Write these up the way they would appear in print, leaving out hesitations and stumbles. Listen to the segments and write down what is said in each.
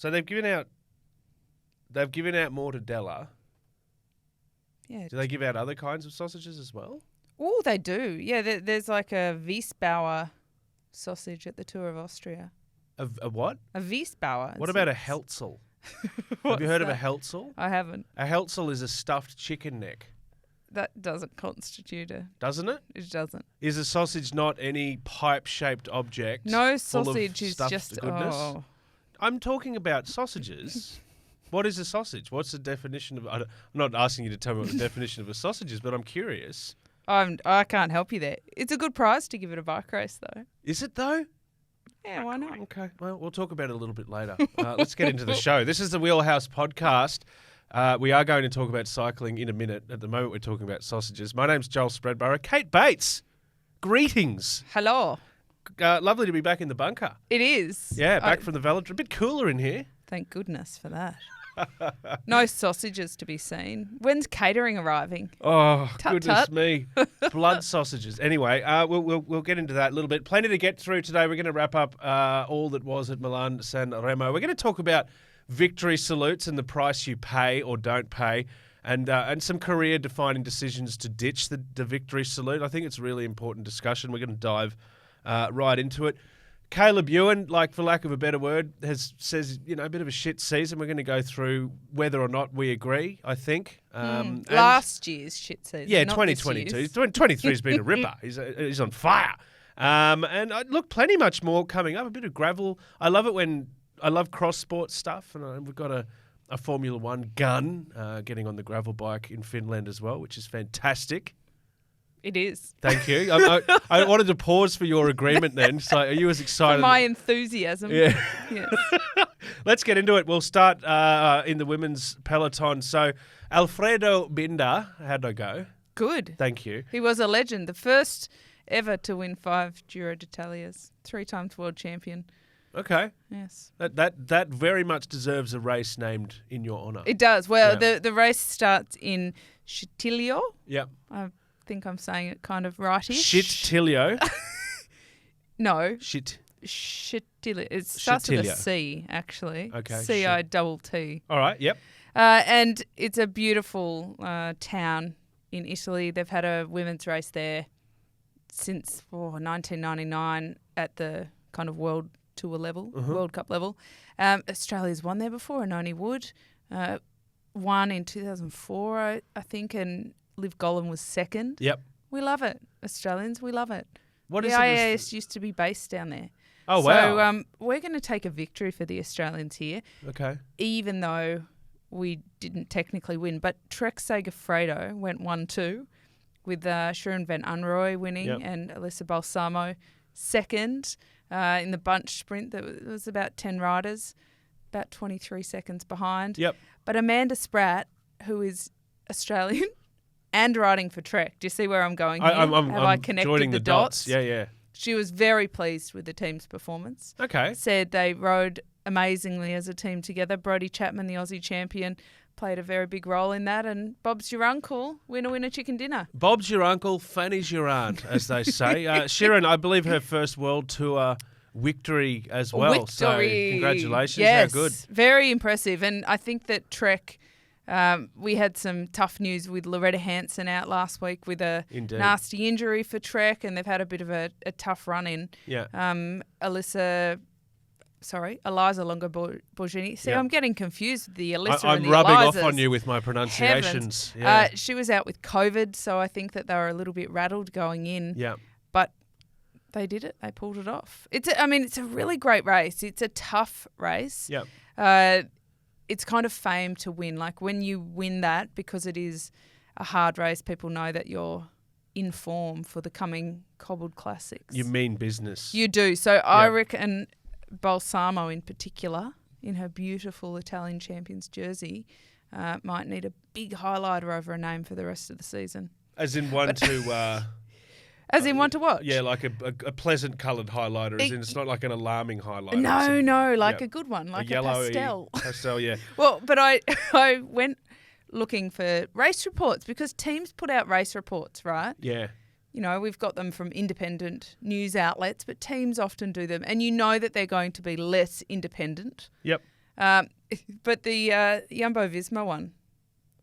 So they've given out mortadella. Yeah. Do they give out other kinds of sausages as well? Oh, they do. Yeah, there's like a Wiesbauer sausage at the Tour of Austria. A what? A Wiesbauer. What about a Heltzel? Have you heard of a Heltzel? I haven't. A Heltzel is a stuffed chicken neck. That doesn't constitute Doesn't it? It doesn't. Is a sausage not any pipe-shaped object? No full of sausage is stuffed just... goodness? Oh. I'm talking about sausages. What is a sausage? What's the definition of... I'm not asking you to tell me what the definition of a sausage is, but I'm curious. I can't help you there. It's a good prize to give it a bike race, though. Is it, though? Yeah, why not? Okay, well, we'll talk about it a little bit later. Let's get into the show. This is the Wheelhouse podcast. We are going to talk about cycling in a minute. At the moment, we're talking about sausages. My name's Joel Spreadborough. Kate Bates, greetings. Hello. Lovely to be back in the bunker. It is. Yeah, back from the Velodrome. A bit cooler in here. Thank goodness for that. No sausages to be seen. When's catering arriving? Oh, Tut, goodness tut. me. Blood sausages. Anyway, we'll get into that a little bit. Plenty to get through today. We're going to wrap up all that was at Milan San Remo. We're going to talk about victory salutes and the price you pay or don't pay, and some career-defining decisions to ditch the victory salute. I think it's a really important discussion. We're going to dive right into it. Caleb Ewan, for lack of a better word, says a bit of a shit season. We're going to go through whether or not we agree, I think. Last year's shit season. Yeah, not 2022. 23's been a ripper. He's on fire. Look, plenty much more coming up. A bit of gravel. I love cross sport stuff, and we've got a Formula One gun getting on the gravel bike in Finland as well, which is fantastic. It is. Thank you. I wanted to pause for your agreement then. So are you as excited? For my enthusiasm. Yeah. Yes. Let's get into it. We'll start in the women's peloton. So Alfredo Binda, how'd I go? Good. Thank you. He was a legend. The first ever to win 5 Giro d'Italias. 3 times world champion. Okay. Yes. That very much deserves a race named in your honour. It does. Well, Yeah. the race starts in Chitilio. Yep. I think I'm saying it kind of rightish. Shit-tilio. No. Chitilio. It starts with a Chitilio. C, actually. Okay, C-I-T-T. All right, yep. And it's a beautiful town in Italy. They've had a women's race there since 1999 at the kind of World Tour level, World Cup level. Australia's won there before, and only would. Won in 2004, I think, and Liv Gollan was second. Yep. We love it. Australians, we love it. What the is it? IAS used to be based down there. Oh, wow. So we're going to take a victory for the Australians here, Okay. even though we didn't technically win. But Trek Segafredo went 1-2 with Sharon Van Unroy winning and Alyssa Balsamo second in the bunch sprint. There was about 10 riders, about 23 seconds behind. Yep. But Amanda Spratt, who is Australian and riding for Trek. Do you see where I'm going here? I'm I connected joining the dots? Yeah. She was very pleased with the team's performance. Okay. Said they rode amazingly as a team together. Brodie Chapman, the Aussie champion, played a very big role in that. And Bob's your uncle. Winner, chicken dinner. Bob's your uncle, Fanny's your aunt, as they say. Sharon, I believe her first World Tour victory as well. Victory. So congratulations. Yes, How good. very impressive. And I think that Trek, we had some tough news with Loretta Hansen out last week with a Indeed. nasty injury for Trek, and they've had a bit of a tough run in. Yeah. Eliza Longo-Borghini. See, Yeah. I'm getting confused with the Alyssa I'm and the rubbing Elizas. off on you with my pronunciations. Heavens. Yeah. She was out with COVID, so I think that they were a little bit rattled going in. Yeah. But they did it. They pulled it off. It's a really great race. It's a tough race. Yeah. It's kind of fame to win. Like when you win that, because it is a hard race, people know that you're in form for the coming Cobbled Classics. You mean business. You do. So I reckon Balsamo in particular, in her beautiful Italian champions jersey, might need a big highlighter over a name for the rest of the season. As in one to... As in one to watch? Yeah, like a pleasant coloured highlighter. As in it's not like an alarming highlighter. No, like a good one, like a pastel. Pastel, yeah. Well, but I went looking for race reports because teams put out race reports, right? Yeah. You know, we've got them from independent news outlets, but teams often do them. And you know that they're going to be less independent. Yep. But the Jumbo Visma one,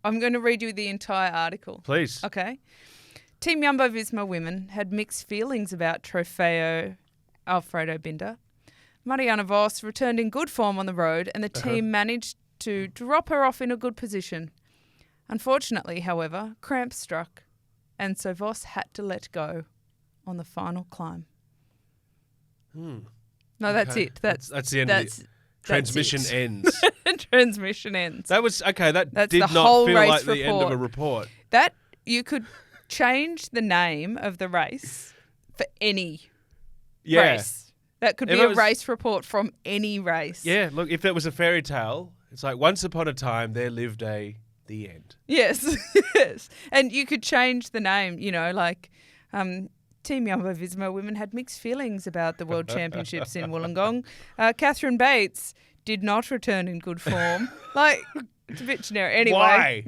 I'm going to read you the entire article. Please. Okay. Team Jumbo Visma women had mixed feelings about Trofeo Alfredo Binder. Mariana Vos returned in good form on the road, and the team managed to drop her off in a good position. Unfortunately, however, cramps struck, and so Vos had to let go on the final climb. No, that's it. That's the end of the transmission ends. Transmission ends. That was okay. That's the did not whole feel race like the end of report. a report. That you could change the name of the race for any race. That could be a race report from any race. Yeah, look, if it was a fairy tale, it's like once upon a time there lived the end. Yes, yes. And you could change the name, like Team Jumbo Visma women had mixed feelings about the World Championships in Wollongong. Catherine Bates did not return in good form. It's a bit generic. Anyway.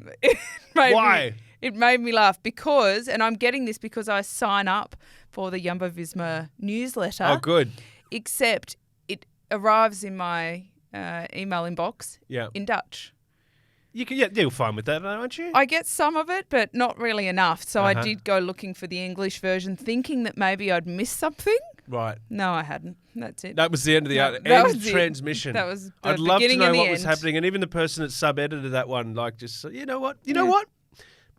Why? Why? It made me laugh because, and I'm getting this because I sign up for the Jumbo Visma newsletter. Oh, good. Except it arrives in my email inbox in Dutch. You're fine with that, aren't you? I get some of it, but not really enough. So I did go looking for the English version, thinking that maybe I'd missed something. Right. No, I hadn't. That's it. That was the end of the transmission. That was the I'd love to beginning know and the what end. was happening, and even the person that sub-edited that one, just you know what,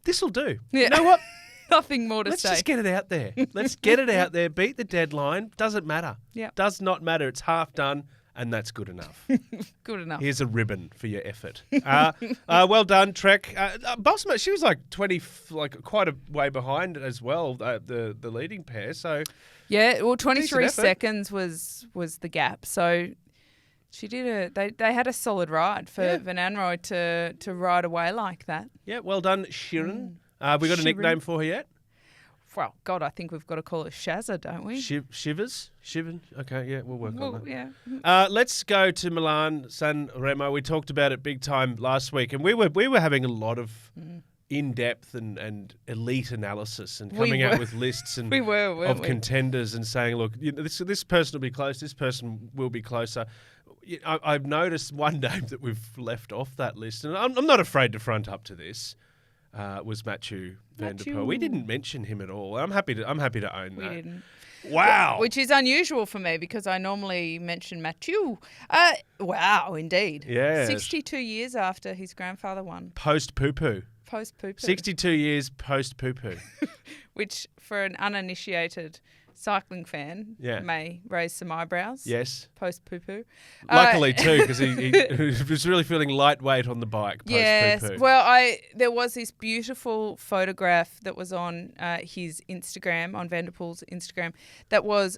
this'll do. Yeah. You know what? Nothing more to say. Let's just get it out there. Let's get it out there. Beat the deadline. Doesn't matter. Yeah. Does not matter. It's half done, and that's good enough. Good enough. Here's a ribbon for your effort. Well done, Trek. Bossma, she was 20, quite a way behind as well. The leading pair. So yeah, well, 23 seconds was the gap. So she did they had a solid ride for Van Anrooy to ride away like that. Yeah, well done, Shirin. We got a nickname for her yet? Well, God, I think we've got to call her Shazza, don't we? Shivers? Okay, yeah, we'll work on that. Yeah. Let's go to Milan, San Remo. We talked about it big time last week, and we were having a lot of in-depth and elite analysis and coming out with lists and of contenders and saying, look, this person will be close, this person will be closer. I've noticed one name that we've left off that list, and I'm not afraid to front up to this. Was Mathieu van der Poel. We didn't mention him at all. I'm happy to own that. We didn't. Wow. Which is unusual for me because I normally mention Mathieu. Wow, indeed. Yeah. 62 years after his grandfather won. Post poo-poo. 62 years post poo-poo. Which, for an uninitiated cycling fan, may raise some eyebrows. Yes. Post poo-poo. Luckily too, because he was really feeling lightweight on the bike post poo-poo. Well, there was this beautiful photograph that was on his Instagram, on Van der Poel's Instagram, that was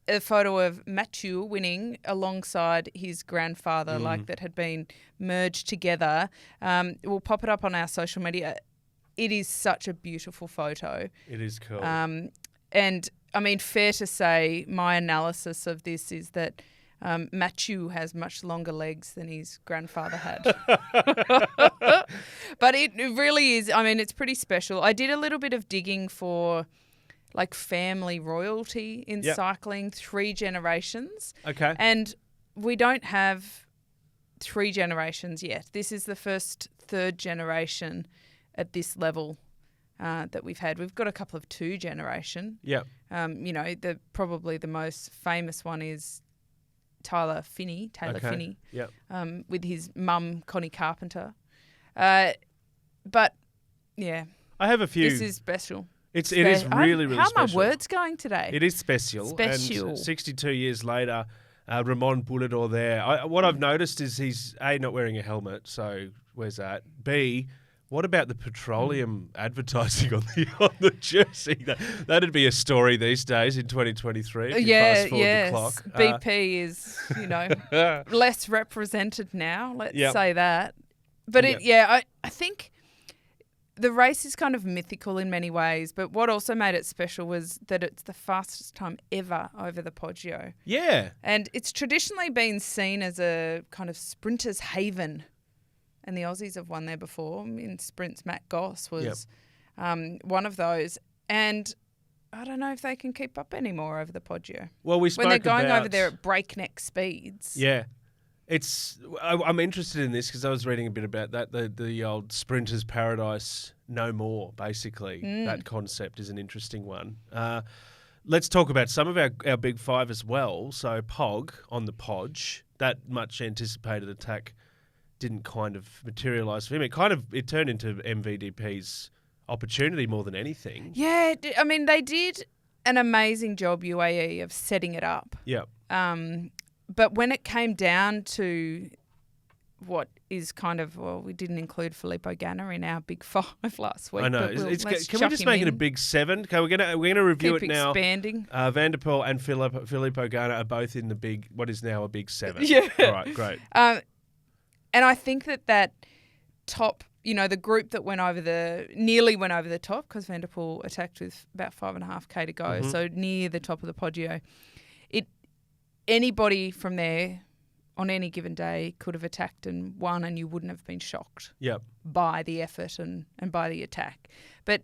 a photo of Mathieu winning alongside his grandfather, that had been merged together. We'll pop it up on our social media. It is such a beautiful photo. It is cool. And, I mean, fair to say, my analysis of this is that Mathieu has much longer legs than his grandfather had. But it really is, I mean, it's pretty special. I did a little bit of digging for, family royalty in cycling, 3 generations. Okay. And we don't have 3 generations yet. This is the first 3rd generation at this level that we've had. We've got a couple of 2 generation. Yeah. Probably the most famous one is Taylor Phinney. Yeah. With his mum Connie Carpenter. But yeah. I have a few. This is special. It is really, really how special. are my words going today? It is special. And 62 years later, Ramon Bullador there. What I've noticed is he's A, not wearing a helmet, so where's that? B, what about the petroleum advertising on the jersey? That'd be a story these days in 2023. If you fast forward the clock. BP is, less represented now. Let's say that. But I think the race is kind of mythical in many ways. But what also made it special was that it's the fastest time ever over the Poggio. Yeah. And it's traditionally been seen as a kind of sprinter's haven. And the Aussies have won there before. In sprints, Matt Goss was one of those. And I don't know if they can keep up anymore over the Poggio. Well, when they're going over there at breakneck speeds. Yeah. I'm interested in this because I was reading a bit about that. The old Sprinter's Paradise No More, basically. That concept is an interesting one. Let's talk about some of our big five as well. So Pog on the Podge, that much anticipated attack didn't kind of materialise for him. It turned into MVDP's opportunity more than anything. Yeah, I mean, they did an amazing job, UAE, of setting it up. Yeah. But when it came down to what is kind of, we didn't include Filippo Ganna in our big five last week. I know. But Can we chuck just him make it a in. big seven? Okay, we're gonna review Keep it now. expanding. Van der Poel and Filippo Ganna are both in the big, what is now a big seven. Yeah. All right, great. And I think that top, the group that nearly went over the top, because Van der Poel attacked with about 5.5K to go, so near the top of the Poggio. Anybody from there on any given day could have attacked and won, and you wouldn't have been shocked by the effort and by the attack. But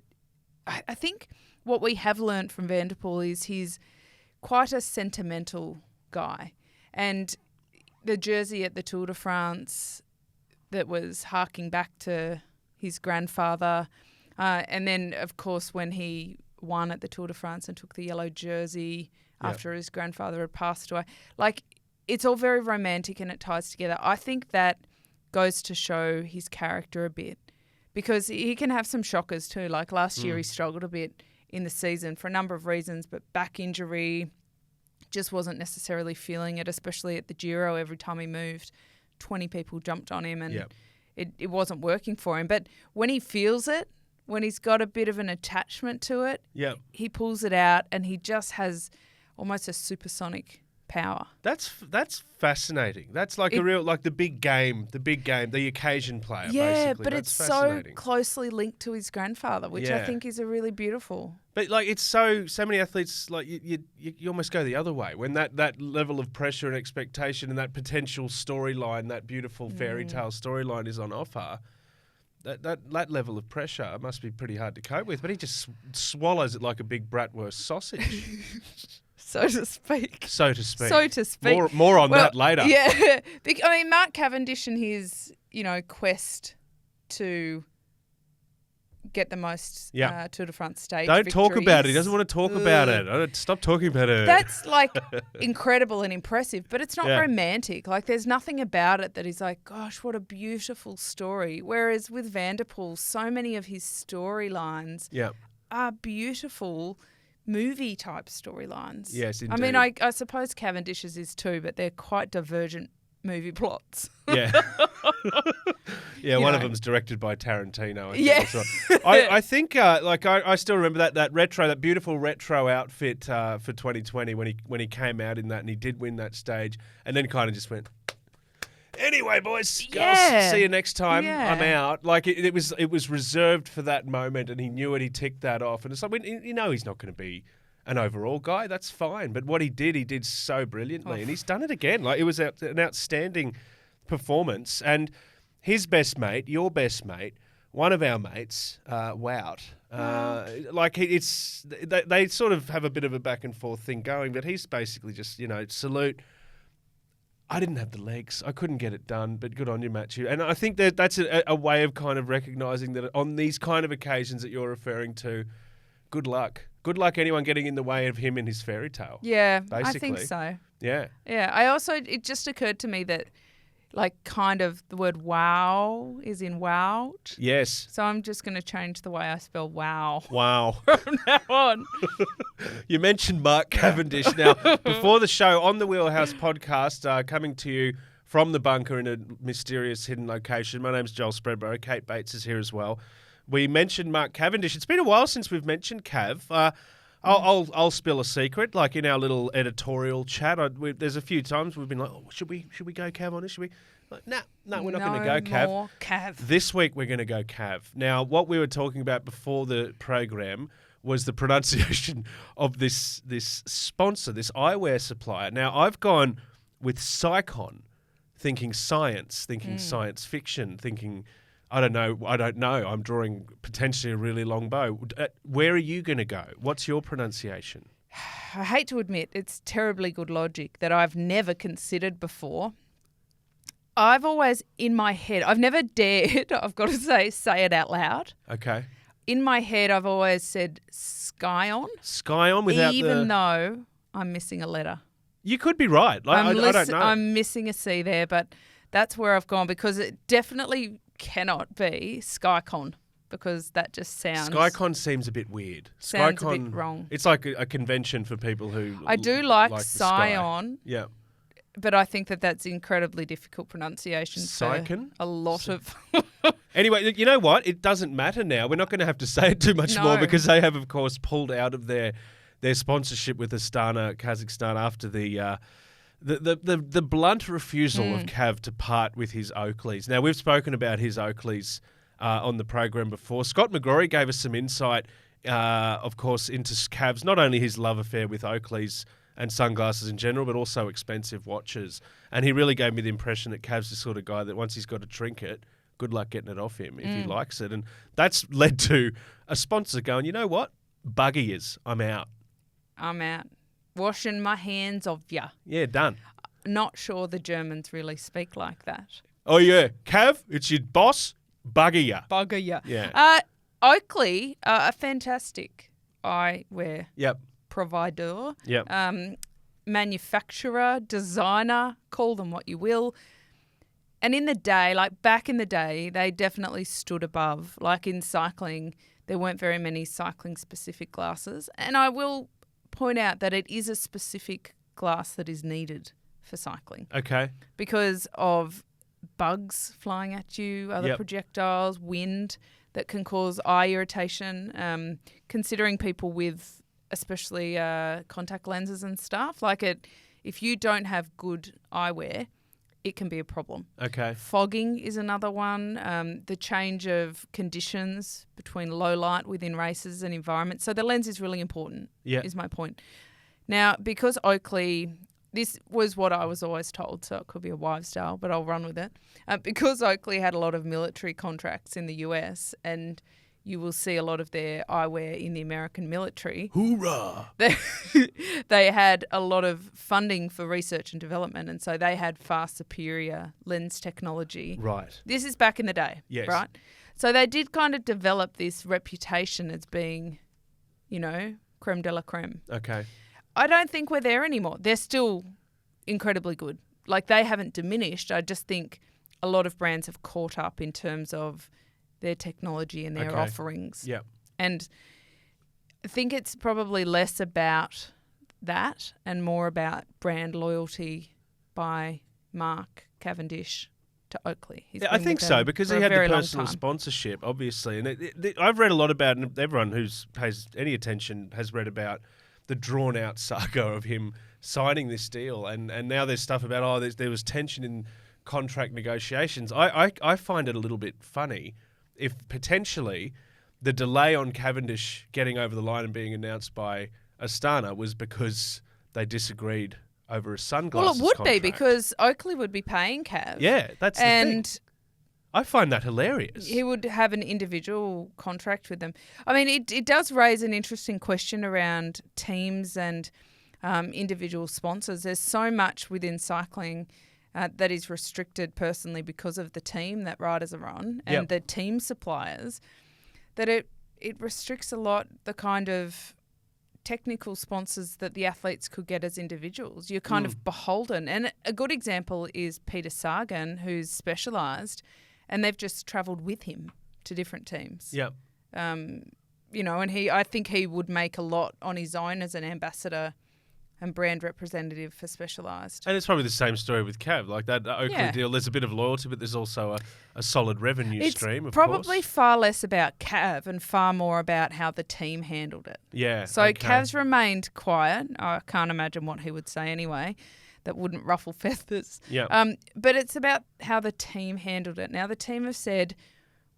I think what we have learnt from Van der Poel is he's quite a sentimental guy. And the jersey at the Tour de France that was harking back to his grandfather. And then, of course, when he won at the Tour de France and took the yellow jersey after his grandfather had passed away. Like, it's all very romantic and it ties together. I think that goes to show his character a bit, because he can have some shockers too. Like last year he struggled a bit in the season for a number of reasons, but back injury, just wasn't necessarily feeling it, especially at the Giro. Every time he moved, 20 people jumped on him and it wasn't working for him. But when he feels it, when he's got a bit of an attachment to it, he pulls it out and he just has almost a supersonic power. That's fascinating. That's like the big game, the occasion player. Yeah, basically. but That's it's so closely linked to his grandfather, which I think is a really beautiful. But like, it's so many athletes, like you almost go the other way when that level of pressure and expectation and that potential storyline, that beautiful fairy tale storyline is on offer. That level of pressure must be pretty hard to cope with. But he just swallows it like a big bratwurst sausage. So to speak. More on that later. Yeah. I mean, Mark Cavendish and his, quest to get the most Tour de France stage Don't talk victories. about it. He doesn't want to talk about it. Stop talking about it. That's like incredible and impressive, but it's not romantic. Like, there's nothing about it that is like, gosh, what a beautiful story. Whereas with Van der Poel, so many of his storylines are beautiful movie-type storylines. Yes, indeed. I mean, I suppose Cavendish's is too, but they're quite divergent movie plots. Yeah. One of them's directed by Tarantino. I think I still remember that beautiful retro outfit for 2020 when he came out in that and he did win that stage and then kind of just went, anyway, boys, girls, see you next time. Yeah. I'm out. Like it was reserved for that moment, and he knew it. He ticked that off, and it's like, he's not going to be an overall guy. That's fine. But what he did so brilliantly, and he's done it again. Like, it was an outstanding performance. And his best mate, your best mate, one of our mates, Wout. They sort of have a bit of a back and forth thing going, but he's basically just, salute. I didn't have the legs. I couldn't get it done, but good on you, Matthew. And I think that's a way of kind of recognising that on these kind of occasions that you're referring to, good luck. Good luck anyone getting in the way of him and his fairy tale. Yeah, basically. I think so. Yeah. Yeah, it just occurred to me that, like, kind of the word wow is in wowed. Yes. So I'm just going to change the way I spell wow. Wow. From now on. You mentioned Mark Cavendish. Now, before the show, on the Wheelhouse podcast, coming to you from the bunker in a mysterious hidden location. My name's Joel Spreadborough. Kate Bates is here as well. We mentioned Mark Cavendish. It's been a while since we've mentioned Cav. I'll spill a secret. Like, in our little editorial chat, there's a few times we've been like, should we go Cav on this? Should we? Like, no, we're not going to go Cav. No more Cav. This week we're going to go Cav. Now, what we were talking about before the program was the pronunciation of this sponsor, this eyewear supplier. Now, I've gone with Psychon, thinking science, thinking science fiction, thinking, I don't know. I'm drawing potentially a really long bow. Where are you going to go? What's your pronunciation? I hate to admit it's terribly good logic that I've never considered before. I've always, in my head, I've never dared, I've got to say it out loud. Okay. In my head, I've always said Sky On. Sky On without even though I'm missing a letter. You could be right. Like, I don't know. I'm missing a C there, but that's where I've gone because it definitely cannot be Skycon because that just sounds... Skycon seems a bit weird. Sounds Skycon, a bit wrong. It's like a convention for people who I do like the sky. Scion. Yeah. But I think that's incredibly difficult pronunciation Sycon? for a lot of... Anyway, you know what? It doesn't matter now. We're not going to have to say it too much more because they have, of course, pulled out of their sponsorship with Astana, Kazakhstan, after the blunt refusal of Cav to part with his Oakleys. Now, we've spoken about his Oakleys on the program before. Scott McGrory gave us some insight, of course, into Cav's, not only his love affair with Oakleys and sunglasses in general, but also expensive watches. And he really gave me the impression that Cav's the sort of guy that once he's got a trinket, good luck getting it off him if he likes it. And that's led to a sponsor going, you know what? Buggy is. I'm out. I'm out. Washing my hands of ya. Yeah, done. Not sure the Germans really speak like that. Oh, yeah. Cav, it's your boss. Bugger ya. Bugger ya. Yeah. Oakley, a fantastic eyewear provider. Yep. Manufacturer, designer, call them what you will. And in the day, like back in the day, they definitely stood above. Like in cycling, there weren't very many cycling-specific glasses. And I will point out that it is a specific glass that is needed for cycling. Okay. Because of bugs flying at you, other projectiles, wind that can cause eye irritation. Considering people with especially contact lenses and stuff, if you don't have good eyewear, it can be a problem. Okay. Fogging is another one. The change of conditions between low light within races and environments. So the lens is really important, is my point. Now, because Oakley, this was what I was always told, so it could be a wives' tale, but I'll run with it. Because Oakley had a lot of military contracts in the US, and you will see a lot of their eyewear in the American military. Hoorah! They had a lot of funding for research and development, and so they had far superior lens technology. Right. This is back in the day, right? So they did kind of develop this reputation as being, creme de la creme. Okay. I don't think we're there anymore. They're still incredibly good. Like, they haven't diminished. I just think a lot of brands have caught up in terms of their technology and their offerings. Yeah. And I think it's probably less about that and more about brand loyalty by Mark Cavendish to Oakley. I think so, because he had the personal sponsorship, obviously. And I've read a lot about it, and everyone who pays any attention has read about the drawn-out saga of him signing this deal. And now there's stuff about, there was tension in contract negotiations. I find it a little bit funny if potentially the delay on Cavendish getting over the line and being announced by Astana was because they disagreed over a sunglasses contract. Well, it would contract. be, because Oakley would be paying Cav. Yeah, that's the thing. I find that hilarious. He would have an individual contract with them. I mean, it does raise an interesting question around teams and individual sponsors. There's so much within cycling that is restricted personally because of the team that riders are on and the team suppliers, that it restricts a lot the kind of technical sponsors that the athletes could get as individuals. You're kind of beholden. And a good example is Peter Sagan, who's specialised, and they've just travelled with him to different teams. Yep. And I think he would make a lot on his own as an ambassador and brand representative for Specialised. And it's probably the same story with Cav. Like that Oakley deal, there's a bit of loyalty, but there's also a solid revenue stream, of course. It's probably far less about Cav and far more about how the team handled it. Yeah. So Cav's remained quiet. I can't imagine what he would say anyway. That wouldn't ruffle feathers. Yeah. But it's about how the team handled it. Now, the team have said,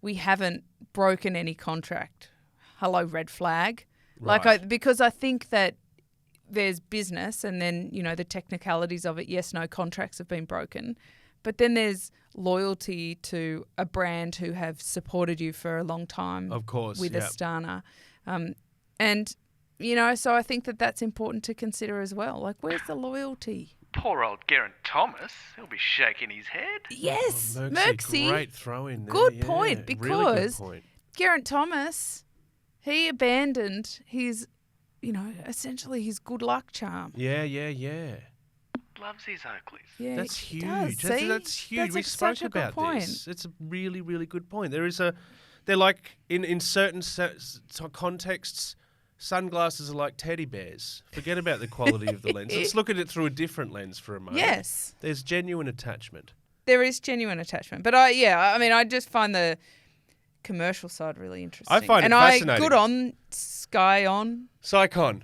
we haven't broken any contract. Hello, red flag. Right. Because I think that there's business and then, the technicalities of it. Yes, no contracts have been broken. But then there's loyalty to a brand who have supported you for a long time. Of course. With Astana. So I think that that's important to consider as well. Like, where's the loyalty? Poor old Geraint Thomas. He'll be shaking his head. Yes, Merksy, great throw in there. Good yeah. point, Really good because point. Geraint Thomas, he abandoned his, essentially his good luck charm. Yeah. Loves his Oakleys. Yeah, That's he huge. does, see? That's huge. We such spoke a good about point. this. It's a really, really good point. They're like in certain contexts, sunglasses are like teddy bears. Forget about the quality of the lens. Let's look at it through a different lens for a moment. Yes. There's genuine attachment. There is genuine attachment. But I just find the commercial side really interesting. I find it fascinating. Good on Scion. Sycon.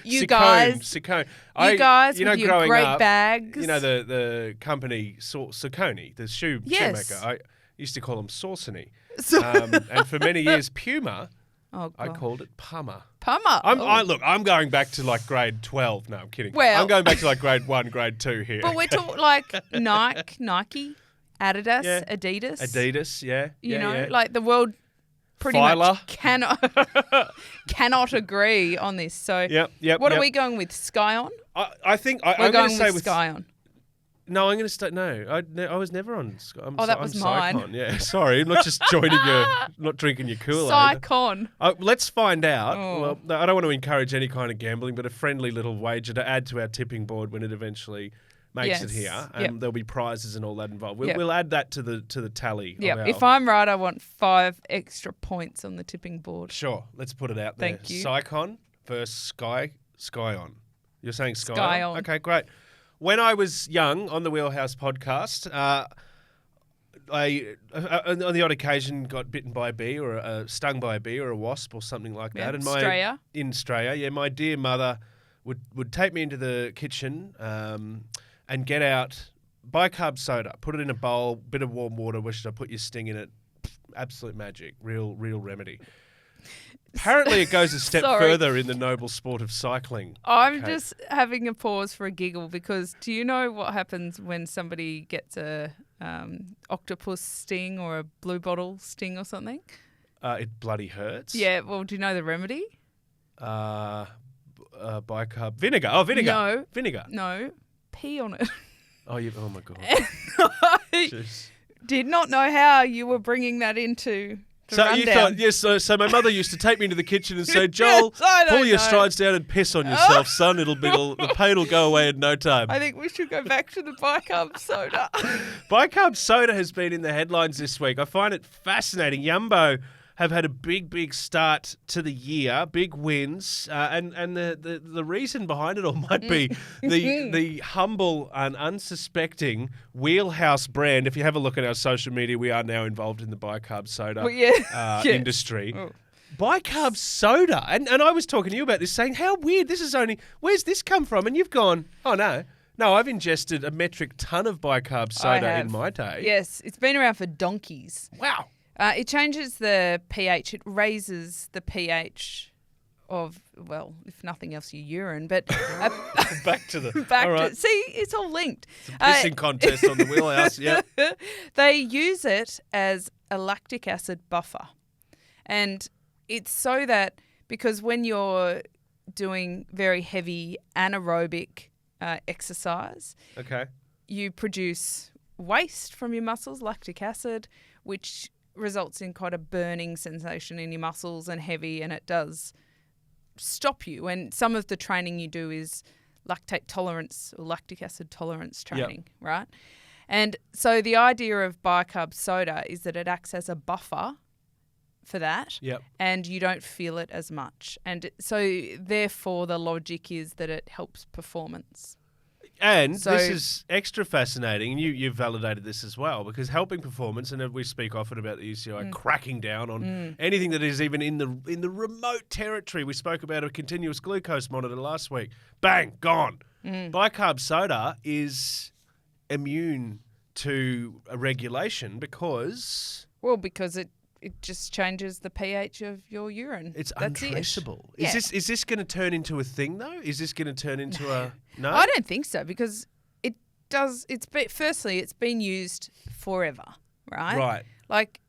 You guys. Saucony. You guys with your growing great up, bags. You know the company Saucony, the Yes. shoemaker. I used to call them Saucony. So- And for many years, Puma, Oh, I God. called it Puma. Puma. I'm going back to like grade 12. No, I'm kidding. Well- I'm going back to like grade 1, grade 2 here. But we're talking like Nike, Adidas, Yeah. Adidas. Adidas, yeah. yeah. like the world pretty Filer. much cannot agree on this. So Yep. what are we going with? Scion? I think We're I'm going going to say with Scion. No, I'm going to start. No, I was never on. That was mine. Sycon. Yeah, sorry, I'm not just not drinking your Kool-Aid. Sycon. Let's find out. Oh. Well, no, I don't want to encourage any kind of gambling, but a friendly little wager to add to our tipping board when it eventually makes it Yes. here, and Yep. there'll be prizes and all that involved. Yep. We'll add that to the tally. of Yeah. our- If I'm right, I want 5 extra points on the tipping board. Sure, let's put it out there. Thank you. Sycon versus Skyon. You're saying Skyon? Skyon. Okay, great. When I was young on the Wheelhouse podcast, I on the odd occasion got bitten by a bee or stung by a bee or a wasp or something like Yeah, that. And Australia. in Australia, yeah, my dear mother would take me into the kitchen and get out bicarb soda, put it in a bowl, bit of warm water, which I put your sting in it. Absolute magic, real remedy. Apparently, it goes a step Sorry. further in the noble sport of cycling. I'm Okay. just having a pause for a giggle because do you know what happens when somebody gets a octopus sting or a blue bottle sting or something? It bloody hurts. Yeah, well, do you know the remedy? Bicarb vinegar. Oh, vinegar. No. Vinegar. No, pee on it. Oh, oh my god. I Jeez. did not know how you were bringing that into the So rundown. you thought, yes. So my mother used to take me into the kitchen and say, "Joel, Yes, I don't pull your know. strides down and piss on yourself, son. The pain will go away in no time." I think we should go back to the bicarb soda. Bicarb soda has been in the headlines this week. I find it fascinating. Yumbo have had a big start to the year, big wins, and the reason behind it all might be the humble and unsuspecting Wheelhouse brand. If you have a look at our social media, we are now involved in the bicarb soda Well, yeah. Yes. industry. Oh. Bicarb soda, and I was talking to you about this, saying how weird. Where's this come from? And you've gone, oh no, I've ingested a metric ton of bicarb soda in have. my day. Yes, it's been around for donkeys. Wow. It changes the pH. It raises the pH of, well, if nothing else, your urine. But Back to the back all right. to see, it's all linked. Pissing contest on the Wheelhouse. Yeah. They use it as a lactic acid buffer, and it's so that because when you're doing very heavy anaerobic exercise, Okay. you produce waste from your muscles, lactic acid, which results in quite a burning sensation in your muscles and heavy, and it does stop you. And some of the training you do is lactate tolerance or lactic acid tolerance training, right? And so the idea of bicarb soda is that it acts as a buffer for that, Yep. and you don't feel it as much. And so therefore the logic is that it helps performance. And So- this is extra fascinating, and you've validated this as well, because helping performance, and we speak often about the UCI cracking down on anything that is even in the remote territory. We spoke about a continuous glucose monitor last week. Bang, gone. Bicarb soda is immune to a regulation because Well, because it just changes the pH of your urine. it's That's it. untraceable. Yeah. Is this going to turn into a thing though? Is this going to turn into a no? I don't think so because it does. Firstly, it's been used forever, right? Right. Like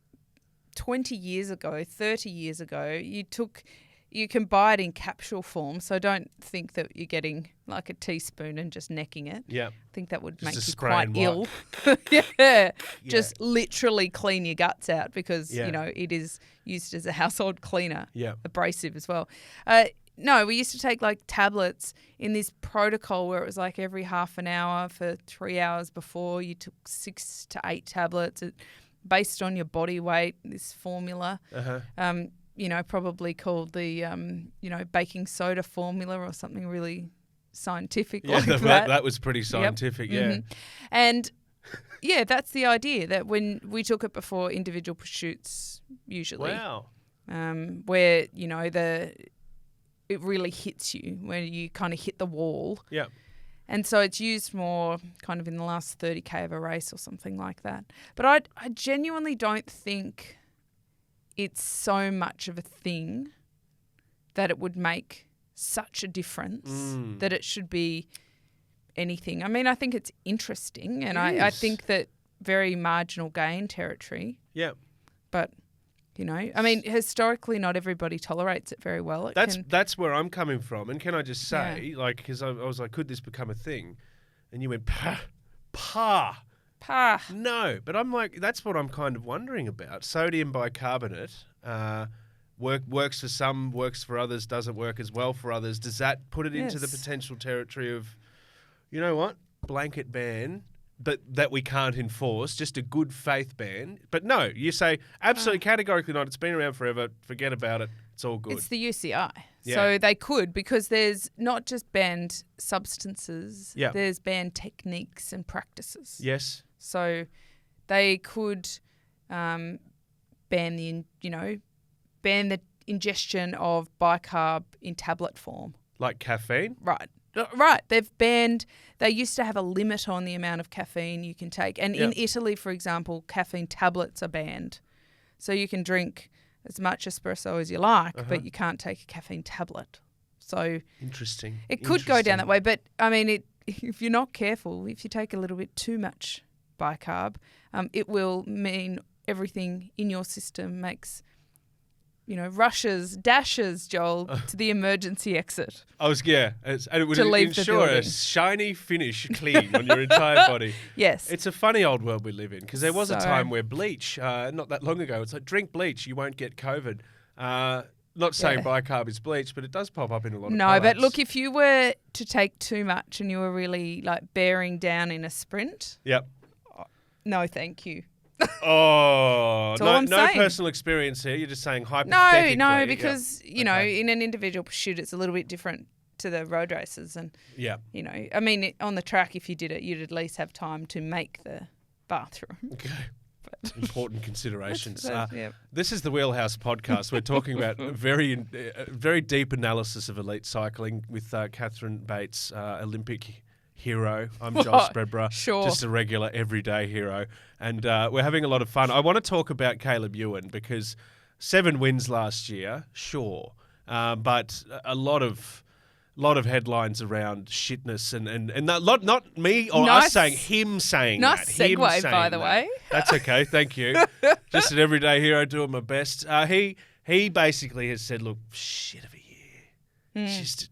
20 years ago, 30 years ago, you took you can buy it in capsule form, so don't think that you're getting like a teaspoon and just necking it. Yeah. I think that would Just make a you spray quite and ill. wipe. Yeah. Just literally clean your guts out because, Yeah. you know, it is used as a household cleaner. Yeah. Abrasive as well. No, we used to take like tablets in this protocol where it was like every half an hour for 3 hours before you took 6 to 8 tablets based on your body weight, this formula. Uh-huh. You know, probably called the, you know, baking soda formula or something really scientific Yeah, like that. that was pretty scientific, yeah. Mhm. And, yeah, that's the idea, that when we took it before individual pursuits usually. Wow. Where, you know, it really hits you, where you kind of hit the wall. Yeah. And so it's used more kind of in the last 30K of a race or something like that. But I genuinely don't think it's so much of a thing that it would make such a difference that it should be anything. I mean, I think it's interesting, and I think that very marginal gain territory. Yeah. But, you know, I mean, historically not everybody tolerates it very well. That's where I'm coming from. And can I just say, like, because I was like, could this become a thing? And you went, pa. No, but I'm like, that's what I'm kind of wondering about. Sodium bicarbonate works for some, works for others, doesn't work as well for others. Does that put it into the potential territory of, you know what, blanket ban that we can't enforce, just a good faith ban? But no, you say absolutely categorically not. It's been around forever. Forget about it. It's all good. It's the UCI. Yeah. So they could, because there's not just banned substances, Yeah. there's banned techniques and practices. Yes. So they could ban the ingestion of bicarb in tablet form. Like caffeine? Right. They used to have a limit on the amount of caffeine you can take. And in Italy, for example, caffeine tablets are banned. So you can drink as much espresso as you like, but you can't take a caffeine tablet. So Interesting. it could go down that way. But, I mean, if you're not careful, if you take a little bit too much bicarb, it will mean everything in your system makes, you know, dashes, Joel, to the emergency exit. And it would To leave the ensure a building. shiny finish clean on your entire body. Yes. It's a funny old world we live in, because there was a So- time where bleach, not that long ago, it's like, drink bleach, you won't get COVID. Not saying bicarb is bleach, but it does pop up in a lot of No, products. but look, if you were to take too much and you were really like bearing down in a sprint, Yep. no, thank you. Oh, That's all I'm no saying. personal experience here. You're just saying hypothetically. No, because, you know, Okay. in an individual pursuit, it's a little bit different to the road races. And, Yeah. you know, I mean, on the track, if you did it, you'd at least have time to make the bathroom. Okay. Important considerations. Yeah. This is the Wheelhouse podcast. We're talking about very deep analysis of elite cycling with Catherine Bates, Olympic hero. I'm Joel Spreadborough, Sure. just a regular everyday hero. And we're having a lot of fun. I want to talk about Caleb Ewan, because 7 wins last year, sure. But a lot of headlines around shitness and not me or us saying, him saying Nice that. Him segue, saying by the that. way. That's okay, thank you. Just an everyday hero doing my best. He basically has said, look, shit of a year. Just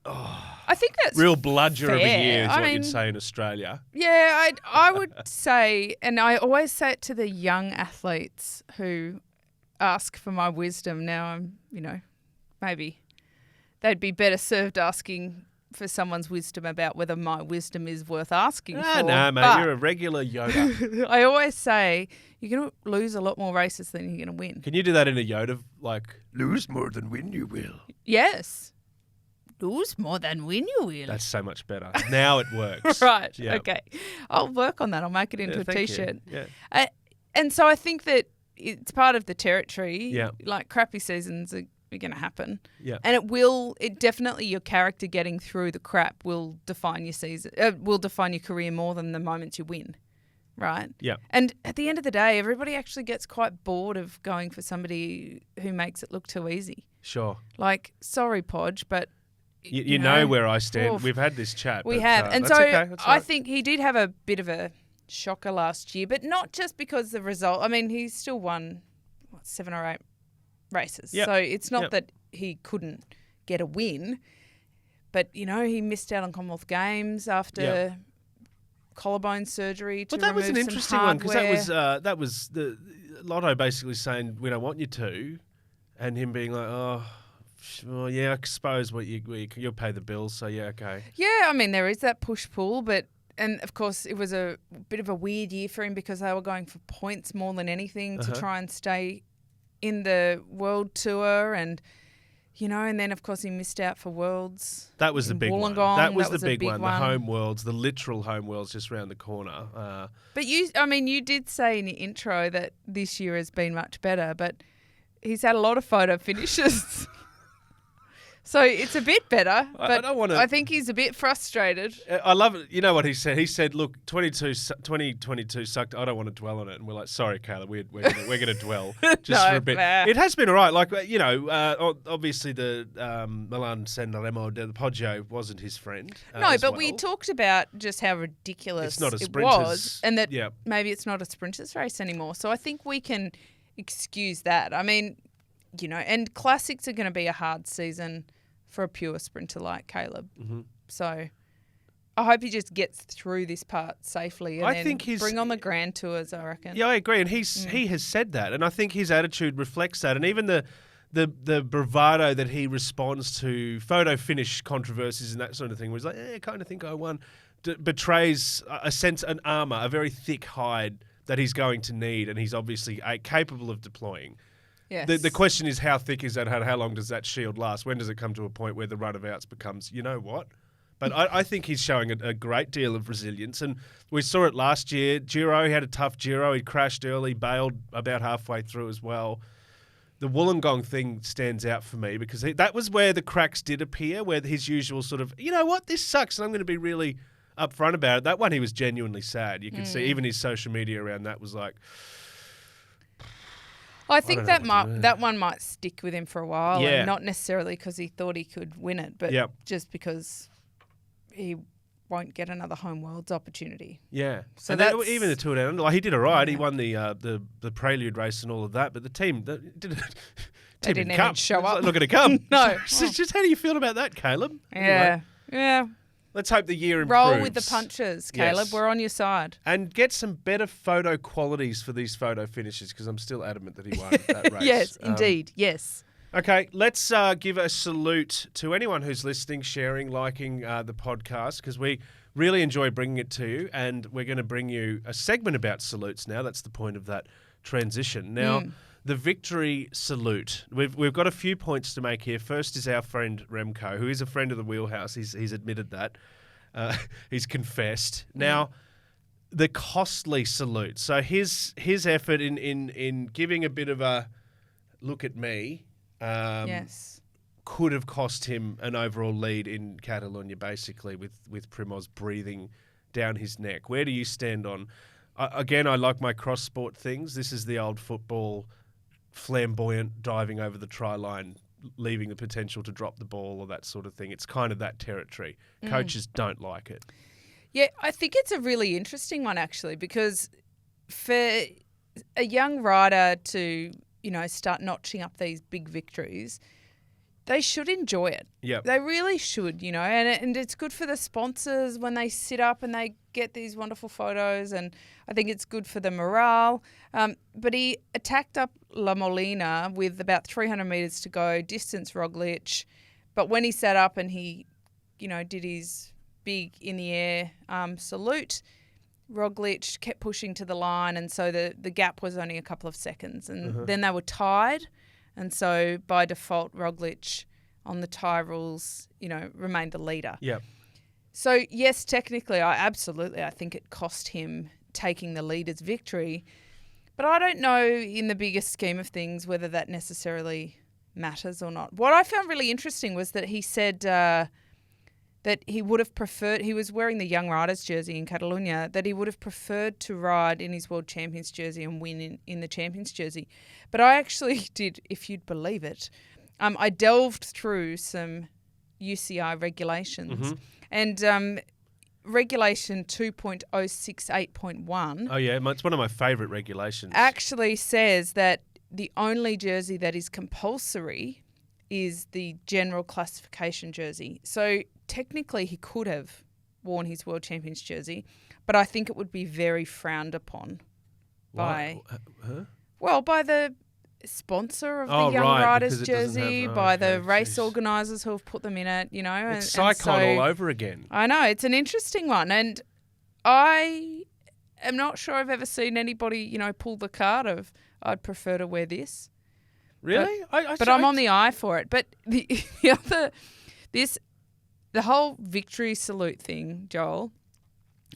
I think that's real bludger of a fair. year is I what mean, you'd say in Australia. Yeah, I would say, and I always say it to the young athletes who ask for my wisdom. Now I'm, you know, maybe they'd be better served asking for someone's wisdom about whether my wisdom is worth asking for. No, mate, But you're a regular Yoda. I always say you're going to lose a lot more races than you're going to win. Can you do that in a Yoda, like, lose more than win you will? Yes. Lose more than win you will. That's so much better. Now it works. Right. Yeah. Okay. I'll work on that. I'll make it into a thank you. T-shirt. Yeah. And so I think that it's part of the territory. Yeah. Like crappy seasons are going to happen. Yeah. And it definitely, your character getting through the crap will define your season, will define your career more than the moments you win. Right? Yeah. And at the end of the day, everybody actually gets quite bored of going for somebody who makes it look too easy. Sure. Like, sorry, Podge, but You know where I stand. Oof. We've had this chat. we but, have. And that's so okay. That's all I right. think he did have a bit of a shocker last year, but not just because the result. I mean, he still won 7 or 8 races. Yep. So it's not Yep. that he couldn't get a win, but, he missed out on Commonwealth Games after collarbone surgery to But that was an remove some interesting one because hardware. that was the Lotto basically saying we don't want you to, and him being like, oh, well, yeah, I suppose you'll pay the bills, so yeah, okay. Yeah, I mean, there is that push-pull, and of course it was a bit of a weird year for him because they were going for points more than anything to try and stay in the World Tour and, and then of course he missed out for Worlds. That was the big one. Wollongong. That was the a big one, the home Worlds, the literal home Worlds just around the corner. But you did say in the intro that this year has been much better, but he's had a lot of photo finishes. So it's a bit better, but I don't wanna- I think he's a bit frustrated. I love it. You know what he said? He said, look, 2022 sucked. I don't want to dwell on it. And we're like, sorry, Caleb, we're going to dwell just No, for a bit. fair. It has been all right. Like, obviously the Milan Remo the Poggio wasn't his friend. No, but we talked about just how ridiculous It's not a it sprinters- was and that yeah. maybe it's not a sprinters race anymore. So I think we can excuse that. I mean, and classics are going to be a hard season for a pure sprinter like Caleb. Mm-hmm. So I hope he just gets through this part safely and I think bring on the Grand Tours, I reckon. Yeah, I agree. And he has said that. And I think his attitude reflects that. And even the bravado that he responds to photo finish controversies and that sort of thing, where he's like, I kind of think I won, betrays a sense, an armour, a very thick hide that he's going to need. And he's obviously capable of deploying. Yes. The question is, how thick is that? How long does that shield last? When does it come to a point where the run of outs becomes, you know what? But I think he's showing a great deal of resilience. And we saw it last year. Giro, he had a tough Giro. He crashed early, bailed about halfway through as well. The Wollongong thing stands out for me because that was where the cracks did appear, where his usual sort of, you know what, this sucks and I'm going to be really upfront about it. That one, he was genuinely sad. You could see even his social media around that was like... I think I don't know what to do. that one might stick with him for a while, Yeah. and not necessarily because he thought he could win it, but just because he won't get another home Worlds opportunity. Yeah. So and then that's- even the Tour Down Under, like he did all right. He won the Prelude race and all of that, but the team didn't didn't even come. show It's up. like, not going to come. No. So it's just how do you feel about that, Caleb? Yeah. Anyway, let's hope the year improves. Roll with the punches, Caleb. Yes. We're on your side. And get some better photo qualities for these photo finishes because I'm still adamant that he won that race. Yes, indeed. Yes. Okay, let's give a salute to anyone who's listening, sharing, liking the podcast because we really enjoy bringing it to you, and we're going to bring you a segment about salutes now. That's the point of that transition. Now, the victory salute. We've got a few points to make here. First is our friend Remco, who is a friend of the Wheelhouse. He's admitted that. He's confessed. Now, the costly salute. So his effort in giving a bit of a look at me. Yes. Could have cost him an overall lead in Catalonia, basically, with Primoz breathing down his neck. Where do you stand on? Again, I like my cross-sport things. This is the old football, flamboyant, diving over the try line, leaving the potential to drop the ball or that sort of thing. It's kind of that territory. Coaches don't like it. Yeah, I think it's a really interesting one, actually, because for a young rider to, start notching up these big victories, they should enjoy it. Yep. They really should, and it's good for the sponsors when they sit up and they get these wonderful photos, and I think it's good for the morale. But he attacked up La Molina with about 300 metres to go, distance Roglic, but when he sat up and he, did his big in the air salute, Roglic kept pushing to the line, and so the gap was only a couple of seconds, and then they were tied. And so, by default, Roglic on the tie rules, remained the leader. Yeah. So, yes, technically, I think it cost him taking the leader's victory. But I don't know, in the bigger scheme of things, whether that necessarily matters or not. What I found really interesting was that he said that he would have preferred, he was wearing the Young Riders jersey in Catalonia, that he would have preferred to ride in his World Champions jersey and win in the Champions jersey. But I actually did, if you'd believe it, I delved through some UCI regulations and regulation 2.068.1 Oh, yeah. It's one of my favourite regulations. actually says that the only jersey that is compulsory is the general classification jersey. So technically he could have worn his World Champions jersey, but I think it would be very frowned upon by by the sponsor of the Young Riders jersey, by the race organisers who have put them in it, you know. It's Psychon all over again. I know, it's an interesting one, and I am not sure I've ever seen anybody, you know, pull the card of I'd prefer to wear this. Really? But I'm on the eye for it. But the whole victory salute thing, Joel,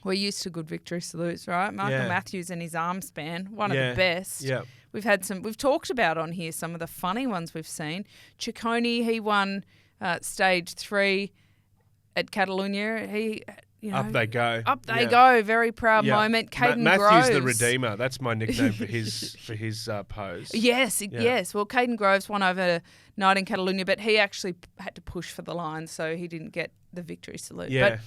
we're used to good victory salutes, right? Michael Matthews and his arm span, one of the best. Yeah. We've talked about on here some of the funny ones we've seen. Ciccone, he won stage 3 at Catalunya. Up they go. Up they go. Very proud moment. Caden Matthews Groves. the Redeemer. That's my nickname for his pose. Yes. Well, Caden Groves won over night in Catalunya, but he actually had to push for the line, so he didn't get the victory salute. Yeah.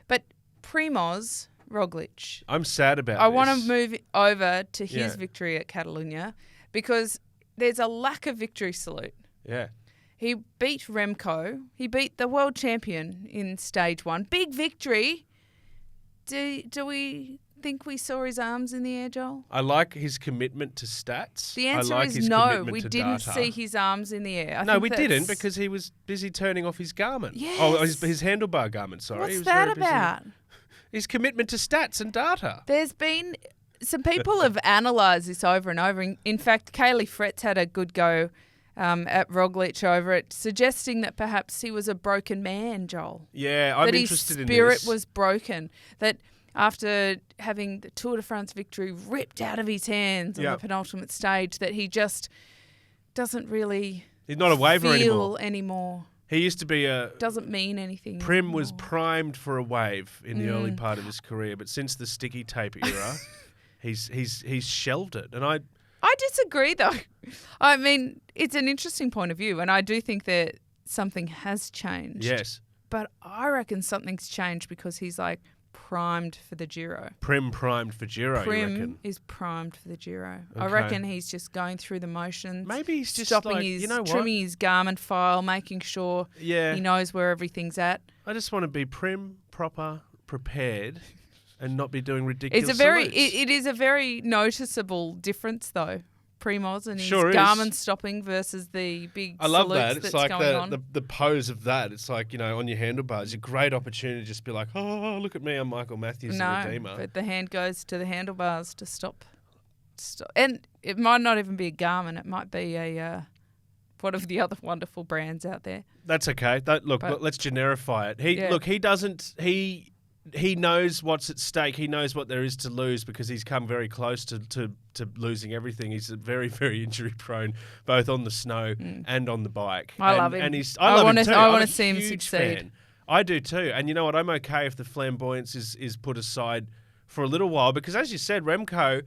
But Primoz Roglic. I'm sad about this. I want to move over to his victory at Catalunya because there's a lack of victory salute. Yeah. He beat Remco. He beat the world champion in stage 1. Big victory. Do we think we saw his arms in the air, Joel? I like his commitment to stats. The answer is no. We didn't see his arms in the air. No, we didn't because he was busy turning off his garment. Yes. Oh, his handlebar garment, sorry. What's that about? His commitment to stats and data. There's been some people have analysed this over and over. In fact, Kaylee Fretz had a good go at Roglic over it, suggesting that perhaps he was a broken man, Joel. Yeah, I'm interested in this. That his spirit was broken. That after having the Tour de France victory ripped out of his hands on the penultimate stage, that he just doesn't really He's not a waver anymore. He used to be doesn't mean anything. Prim anymore. was primed for a wave in the early part of his career, but since the sticky tape era, he's shelved it. And I disagree, though. I mean, it's an interesting point of view, and I do think that something has changed. Yes. But I reckon something's changed because he's like primed for the Giro. Prim primed for Giro, you reckon? Prim is primed for the Giro. Okay. I reckon he's just going through the motions. Maybe he's just stopping like, his, you know what? trimming his garment file, making sure he knows where everything's at. I just want to be prim, proper, prepared, and not be doing ridiculous salutes. salutes. It is a very noticeable difference, though. Primoz and his Sure garment stopping versus the big I love salutes that. It's that's like going on. the pose of that. It's like, you know, on your handlebars, a great opportunity to just be like, oh, look at me, I'm Michael Matthews, the Redeemer. But the hand goes to the handlebars to stop. And it might not even be a garment. It might be a one of the other wonderful brands out there. That's okay. Look, let's generify it. He knows what's at stake. He knows what there is to lose because he's come very close to losing everything. He's very, very injury prone, both on the snow and on the bike. I love him. And I want to see him succeed. Fan. I do too. And you know what? I'm okay if the flamboyance is put aside for a little while because, as you said, Remco,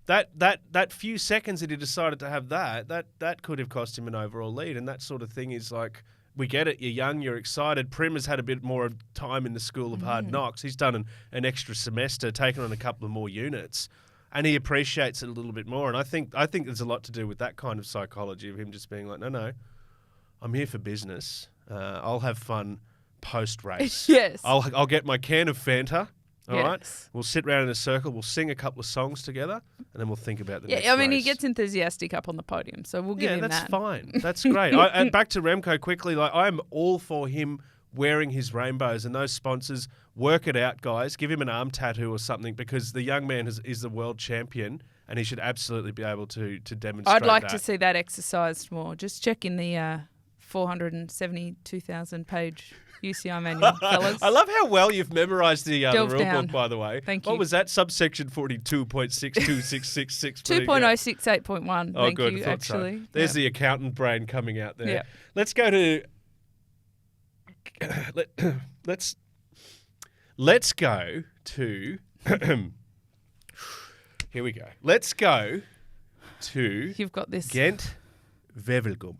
that few seconds that he decided to have that could have cost him an overall lead. And that sort of thing is like, we get it. You're young. You're excited. Prim has had a bit more time in the school of hard knocks. He's done an extra semester, taken on a couple of more units, and he appreciates it a little bit more. And I think there's a lot to do with that kind of psychology of him just being like, no, I'm here for business. I'll have fun post race. Yes. I'll get my can of Fanta. All right. Yes. We'll sit around in a circle. We'll sing a couple of songs together, and then we'll think about the next I mean, race. he gets enthusiastic up on the podium, so we'll give him that. Yeah, that's fine. That's great. And back to Remco quickly. Like, I'm all for him wearing his rainbows, and those sponsors, work it out, guys. Give him an arm tattoo or something because the young man is the world champion, and he should absolutely be able to demonstrate I'd like that. to see that exercised more. Just check in the 472,000 page UCI manual, fellas. I love how well you've memorised the rule down. book, by the way. Thank you. What was that? Subsection 42.62666. 2.068.1. Oh, Thank good. you, I thought actually. so. There's the accountant brain coming out there. Yeah. Let's go to... Let's go to... Here we go. Let's go to... You've got this. Ghent Wevelgem.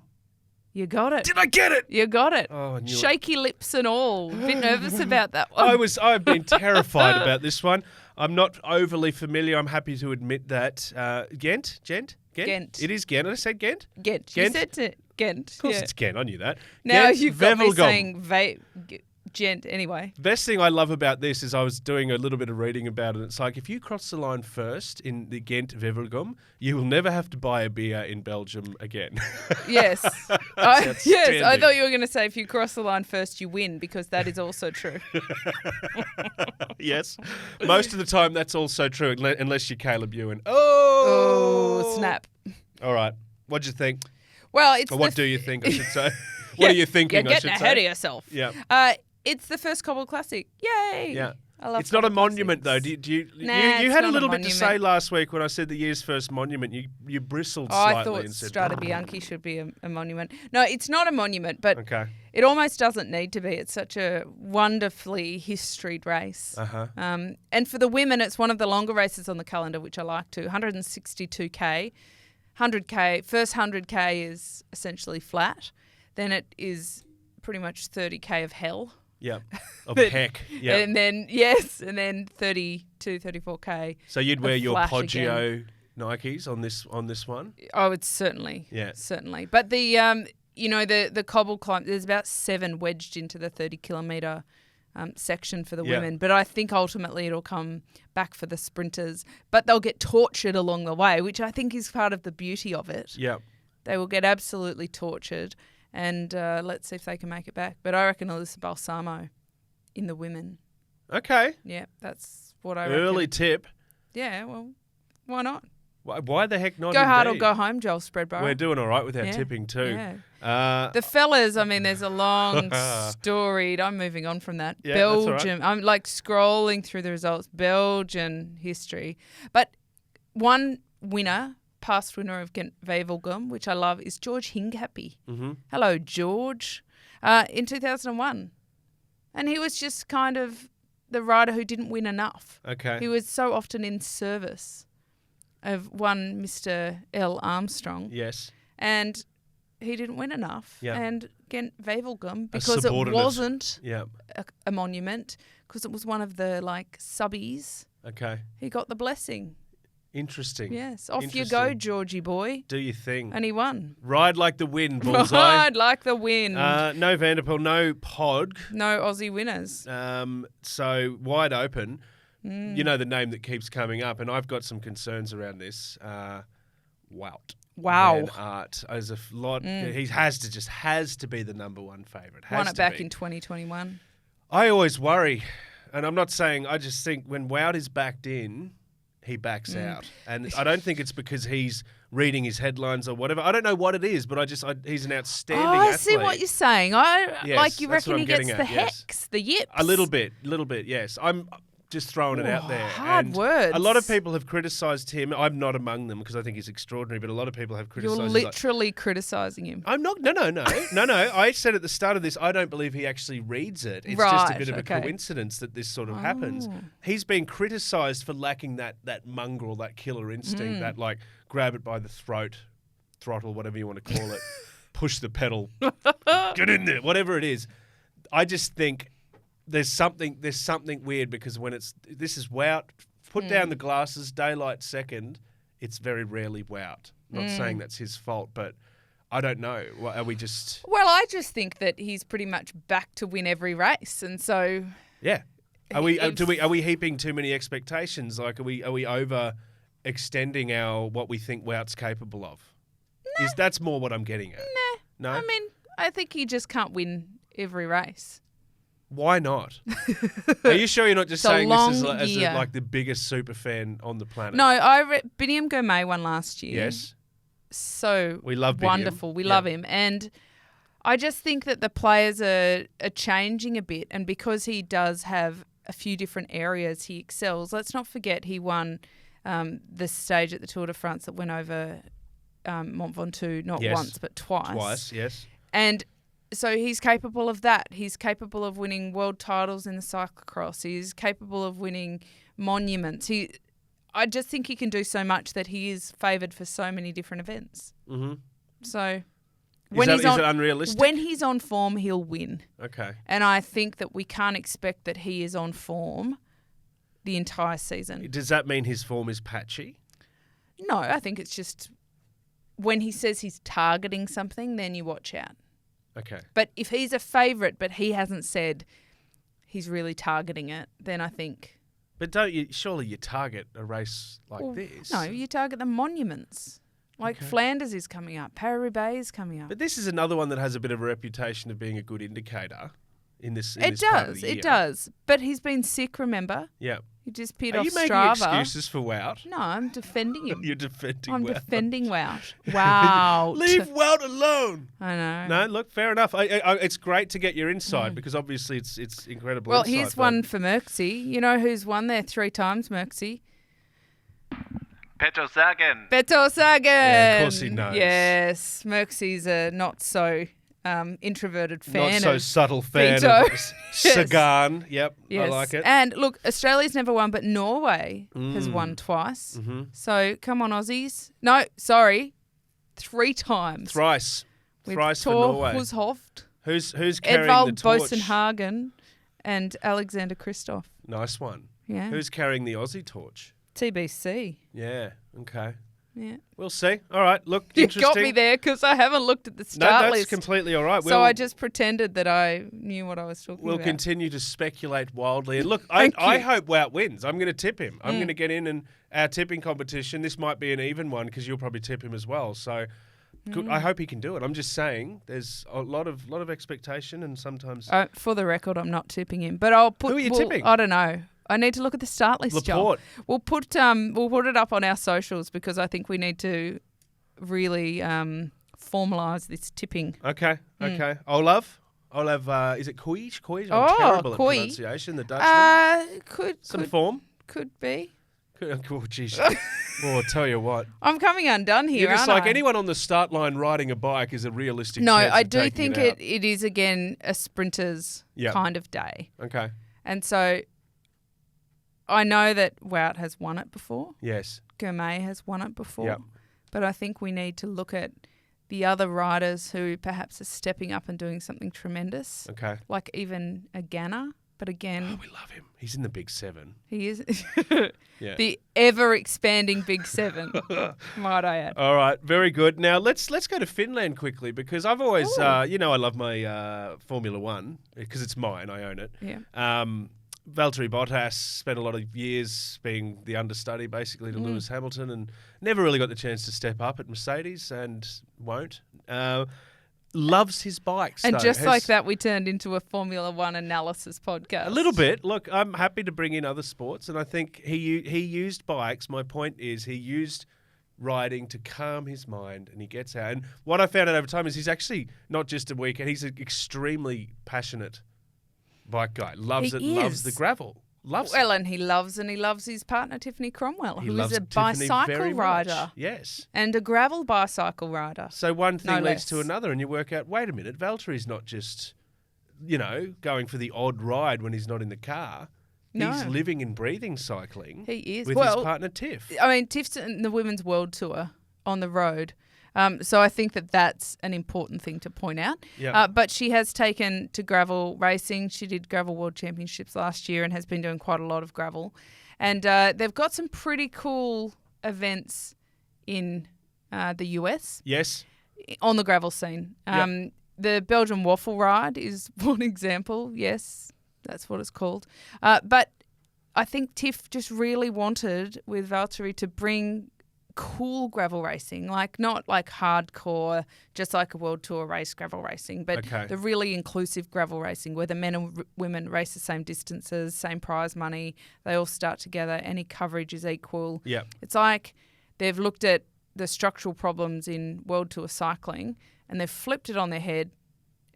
You got it. Did I get it? You got it. Oh, I knew it. Shaky lips and all. A bit nervous about that one. I've been terrified about this one. I'm not overly familiar. I'm happy to admit that. Ghent Ghent. It is Ghent. I said Ghent? Ghent. Ghent? You said Ghent. Of course yeah. it's Ghent. I knew that. Now Ghent, you've got me Wevelgem. saying Gent anyway. Best thing I love about this is I was doing a little bit of reading about it. It's like if you cross the line first in the Ghent Wevelgem, you will never have to buy a beer in Belgium again. Yes. outstanding. I thought you were going to say if you cross the line first, you win, because that is also true. Yes. Most of the time that's also true, unless you're Caleb Ewan. Oh, snap. All right. What'd you think? Well, it's Or what do you think, I should say? What are you thinking, You're I should getting say? ahead of yourself. Yeah. It's the first Cobbled Classic. Yay! Yeah. I love It's not a Cobbled monument, though. classics. You it's had a not little bit to say monument. last week when I said the year's first monument. You bristled Oh, slightly I thought and said, Strada Bianchi should be a monument. No, it's not a monument, but okay. it almost doesn't need to be. It's such a wonderfully historied race. Uh-huh. And for the women, it's one of the longer races on the calendar, which I like too. 162k, 100k. First 100k is essentially flat. Then it is pretty much 30k of hell. Yeah. Of heck. Yeah. And then 32, 34k. So you'd wear of your flat Poggio Nikes on this one? Oh, it's certainly. Yeah. Certainly. But the cobble climb, there's about 7 wedged into the 30-kilometre section for the Yeah. women. But I think ultimately it'll come back for the sprinters. But they'll get tortured along the way, which I think is part of the beauty of it. Yeah. They will get absolutely tortured. And let's see if they can make it back. But I reckon Alyssa Balsamo in the women. Okay. Yeah, that's what I reckon. Early tip. Yeah, well, why not? Why the heck not? Go hard or indeed? go home, Joel Spreadborough. We're doing all right with our Yeah. tipping too. Yeah. The fellas, I mean, there's a long storied. I'm moving on from that. Yeah, that's all right. Belgium. I'm like scrolling through the results. Belgian history. But one winner, past winner of Ghent Wevelgem, which I love, is George Hingappy. Mm-hmm. Hello, George. In 2001. And he was just kind of the rider who didn't win enough. Okay. He was so often in service of one Mr. L. Armstrong. Yes. And he didn't win enough. Yeah. And Ghent Wevelgem, because it subordinate. wasn't Yeah. a monument, because it was one of the subbies, Okay. he got the blessing. Interesting. Yes. Off you Interesting. go, Georgie boy. Do you think? And he won. Ride like the wind, bullseye. Ride like the wind. No Vanderpool, no Pod. No Aussie winners. So wide open. Mm. You know the name that keeps coming up, and I've got some concerns around this. Wout. Wow. Van Aert. There's a lot. He has to be the number one favourite. Won it back in 2021. I always worry, and I'm not saying. I just think when Wout is backed in, he backs out, and I don't think it's because he's reading his headlines or whatever. I don't know what it is, but he's an outstanding athlete. I see what you're saying. Yes, you that's what reckon I'm he gets getting the at, yes. hex, the yips. A little bit, yes. I'm just throwing it out there. hard And words. A lot of people have criticised him. I'm not among them because I think he's extraordinary, but a lot of people have criticised You're him. literally criticising him. I'm not. No. I said at the start of this, I don't believe he actually reads it. It's just a Right, bit of a okay. coincidence that this sort of happens. He's been criticised for lacking that mongrel, that killer instinct, that grab it by the throat, throttle, whatever you want to call it, push the pedal, get in there, whatever it is. I just think there's something weird because when this is Wout, put down the glasses, daylight second, it's very rarely Wout. Not saying that's his fault, but I don't know. Are we just... Well, I just think that he's pretty much back to win every race, and so Yeah. Are we heaping too many expectations? Like, are we over extending what we think Wout's capable of? No. That's more what I'm getting at. No? I mean, I think he just can't win every race. Why not? Are you sure you're not just It's a saying this as long year. like the biggest super fan on the planet? No, Biniam Gourmet won last year. Yes. So We love Biniam. wonderful. We love him. And I just think that the players are changing a bit. And because he does have a few different areas he excels, let's not forget he won the stage at the Tour de France that went over Mont Ventoux, not once, but twice. Twice, yes. And so he's capable of that. He's capable of winning world titles in the cyclocross. He's capable of winning monuments. I just think he can do so much that he is favoured for so many different events. Mm-hmm. So Is it unrealistic? When he's on form, he'll win. Okay. And I think that we can't expect that he is on form the entire season. Does that mean his form is patchy? No, I think it's just when he says he's targeting something, then you watch out. Okay. But if he's a favourite but he hasn't said he's really targeting it, then I think... But surely you target a race like this? No, you target the monuments. Like Flanders is coming up. Paris-Roubaix is coming up. But this is another one that has a bit of a reputation of being a good indicator in this part of the year. It does. But he's been sick, remember? Yeah. He just peed Are off you making Strava. excuses for Wout? No, I'm defending him. You're defending I'm Wout. defending Wout. Wow. Leave Wout alone. I know. No, look, fair enough. It's great to get your insight because obviously it's incredible. Well, insight, here's one for Merksy. You know who's won there 3 times, Merksy? Peter Sagan. Beto Sagan. Yeah, of course he knows. Yes, Merksy's a not so introverted fan. Not so of subtle fan Vito. of Sagan. Yep, Yes. I like it. And look, Australia's never won, but Norway has won twice. Mm-hmm. So come on, Aussies. No, sorry, 3 times. Thrice With for Thor Norway. Hushovd, Who's carrying Edvald the torch? Bosenhagen, and Alexander Kristoff. Nice one. Yeah. Who's carrying the Aussie torch? TBC. Yeah. Okay. Yeah. We'll see. All right. Look, You interesting. got me there because I haven't looked at the No, start that's list. completely all right. So I just pretended that I knew what I was talking We'll about. continue to speculate wildly. And look, I you. hope Wout wins. I'm going to tip him. I'm going to get in and our tipping competition. This might be an even one because you'll probably tip him as well. So good. I hope he can do it. I'm just saying there's a lot of expectation and sometimes... For the record, I'm not tipping him. But I'll put... Who are you tipping? I don't know. I need to look at the start list, Joel. Laporte. We'll put it up on our socials because I think we need to really formalise this tipping. Okay. Olaf, is it Koij? I'm terrible at Koij. pronunciation. The Dutchman. Could form. Could be. Oh, jeez. I'll tell you what. I'm coming undone here, You're just aren't like I? anyone on the start line riding a bike is a realistic No, chance I of do taking think out. it is, again, a sprinter's kind of day. Okay. And so I know that Wout has won it before. Yes. Gourmet has won it before. Yep. But I think we need to look at the other riders who perhaps are stepping up and doing something tremendous. Okay. Like even a Ganna. But again, We love him. He's in the Big Seven. he is Yeah. the ever-expanding Big Seven, might I add. All right. Very good. Now let's go to Finland quickly because I've always, I love my Formula One because it's mine. I own it. Yeah. Valtteri Bottas spent a lot of years being the understudy basically to Lewis Hamilton and never really got the chance to step up at Mercedes and won't. Loves his bikes. And though. just like that, we turned into a Formula One analysis podcast. A little bit. Look, I'm happy to bring in other sports, and I think he used bikes. My point is he used riding to calm his mind, and he gets out. And what I found out over time is he's actually not just a weekend. He's an extremely passionate bike guy. Loves He loves is. the gravel. Loves it. Well, and he loves his partner Tiffany Cromwell, He who loves is a Tiffany bicycle very much. rider Yes. and a gravel bicycle rider. So one thing No leads to less. another, and you work out, wait a minute, Valtteri's not just, going for the odd ride when he's not in the car. No. He's living and breathing cycling. He is. With Well, his partner Tiff. I mean, Tiff's in the Women's World Tour on the road. So I think that's an important thing to point out. Yeah. But she has taken to gravel racing. She did Gravel World Championships last year and has been doing quite a lot of gravel. And they've got some pretty cool events in the US Yes. on the gravel scene. Yep. The Belgian Waffle Ride is one example. Yes, that's what it's called. But I think Tiff just really wanted with Valtteri to bring cool gravel racing, like not like hardcore, just like a world tour race gravel racing, but Okay. the really inclusive gravel racing where the men and women race the same distances, same prize money, they all start together, any coverage is equal. Yeah. It's like they've looked at the structural problems in world tour cycling and they've flipped it on their head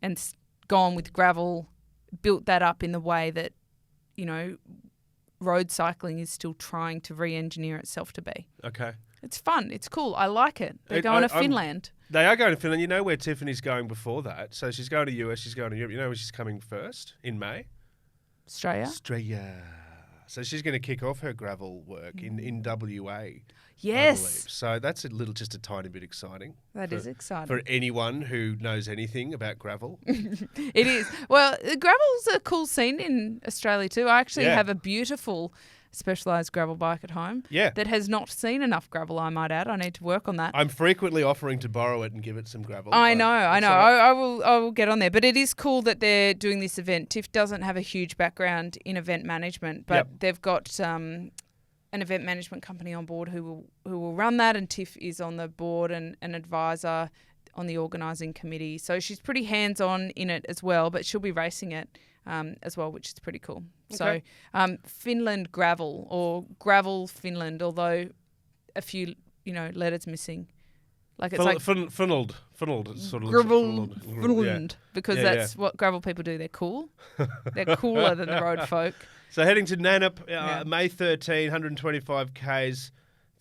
and gone with gravel, built that up in the way that, road cycling is still trying to re-engineer itself to be. Okay. It's fun. It's cool. I like it. They're going to Finland. They are going to Finland. You know where Tiffany's going before that. So she's going to US, she's going to Europe. You know where she's coming first? In May? Australia. So she's going to kick off her gravel work in WA. Yes. I believe. So that's just a tiny bit exciting. That is exciting. For anyone who knows anything about gravel. It is. Well, gravel's a cool scene in Australia too. I actually have a beautiful specialised gravel bike at home. Yeah. That has not seen enough gravel, I might add. I need to work on that. I'm frequently offering to borrow it and give it some gravel. I but know. that's all right. I will get on there. But it is cool that they're doing this event. Tiff doesn't have a huge background in event management, but they've got an event management company on board who will run that, and Tiff is on the board and an advisor on the organising committee. So she's pretty hands-on in it as well, but she'll be racing it as well, which is pretty cool. Okay. So Finland Gravel, or Gravel Finland, although a few, letters missing. Like it's funneled. It sort of Gravel looks Finland, because that's what gravel people do. They're cool. They're cooler than the road folk. So heading to Nannup, May 13, 125 Ks,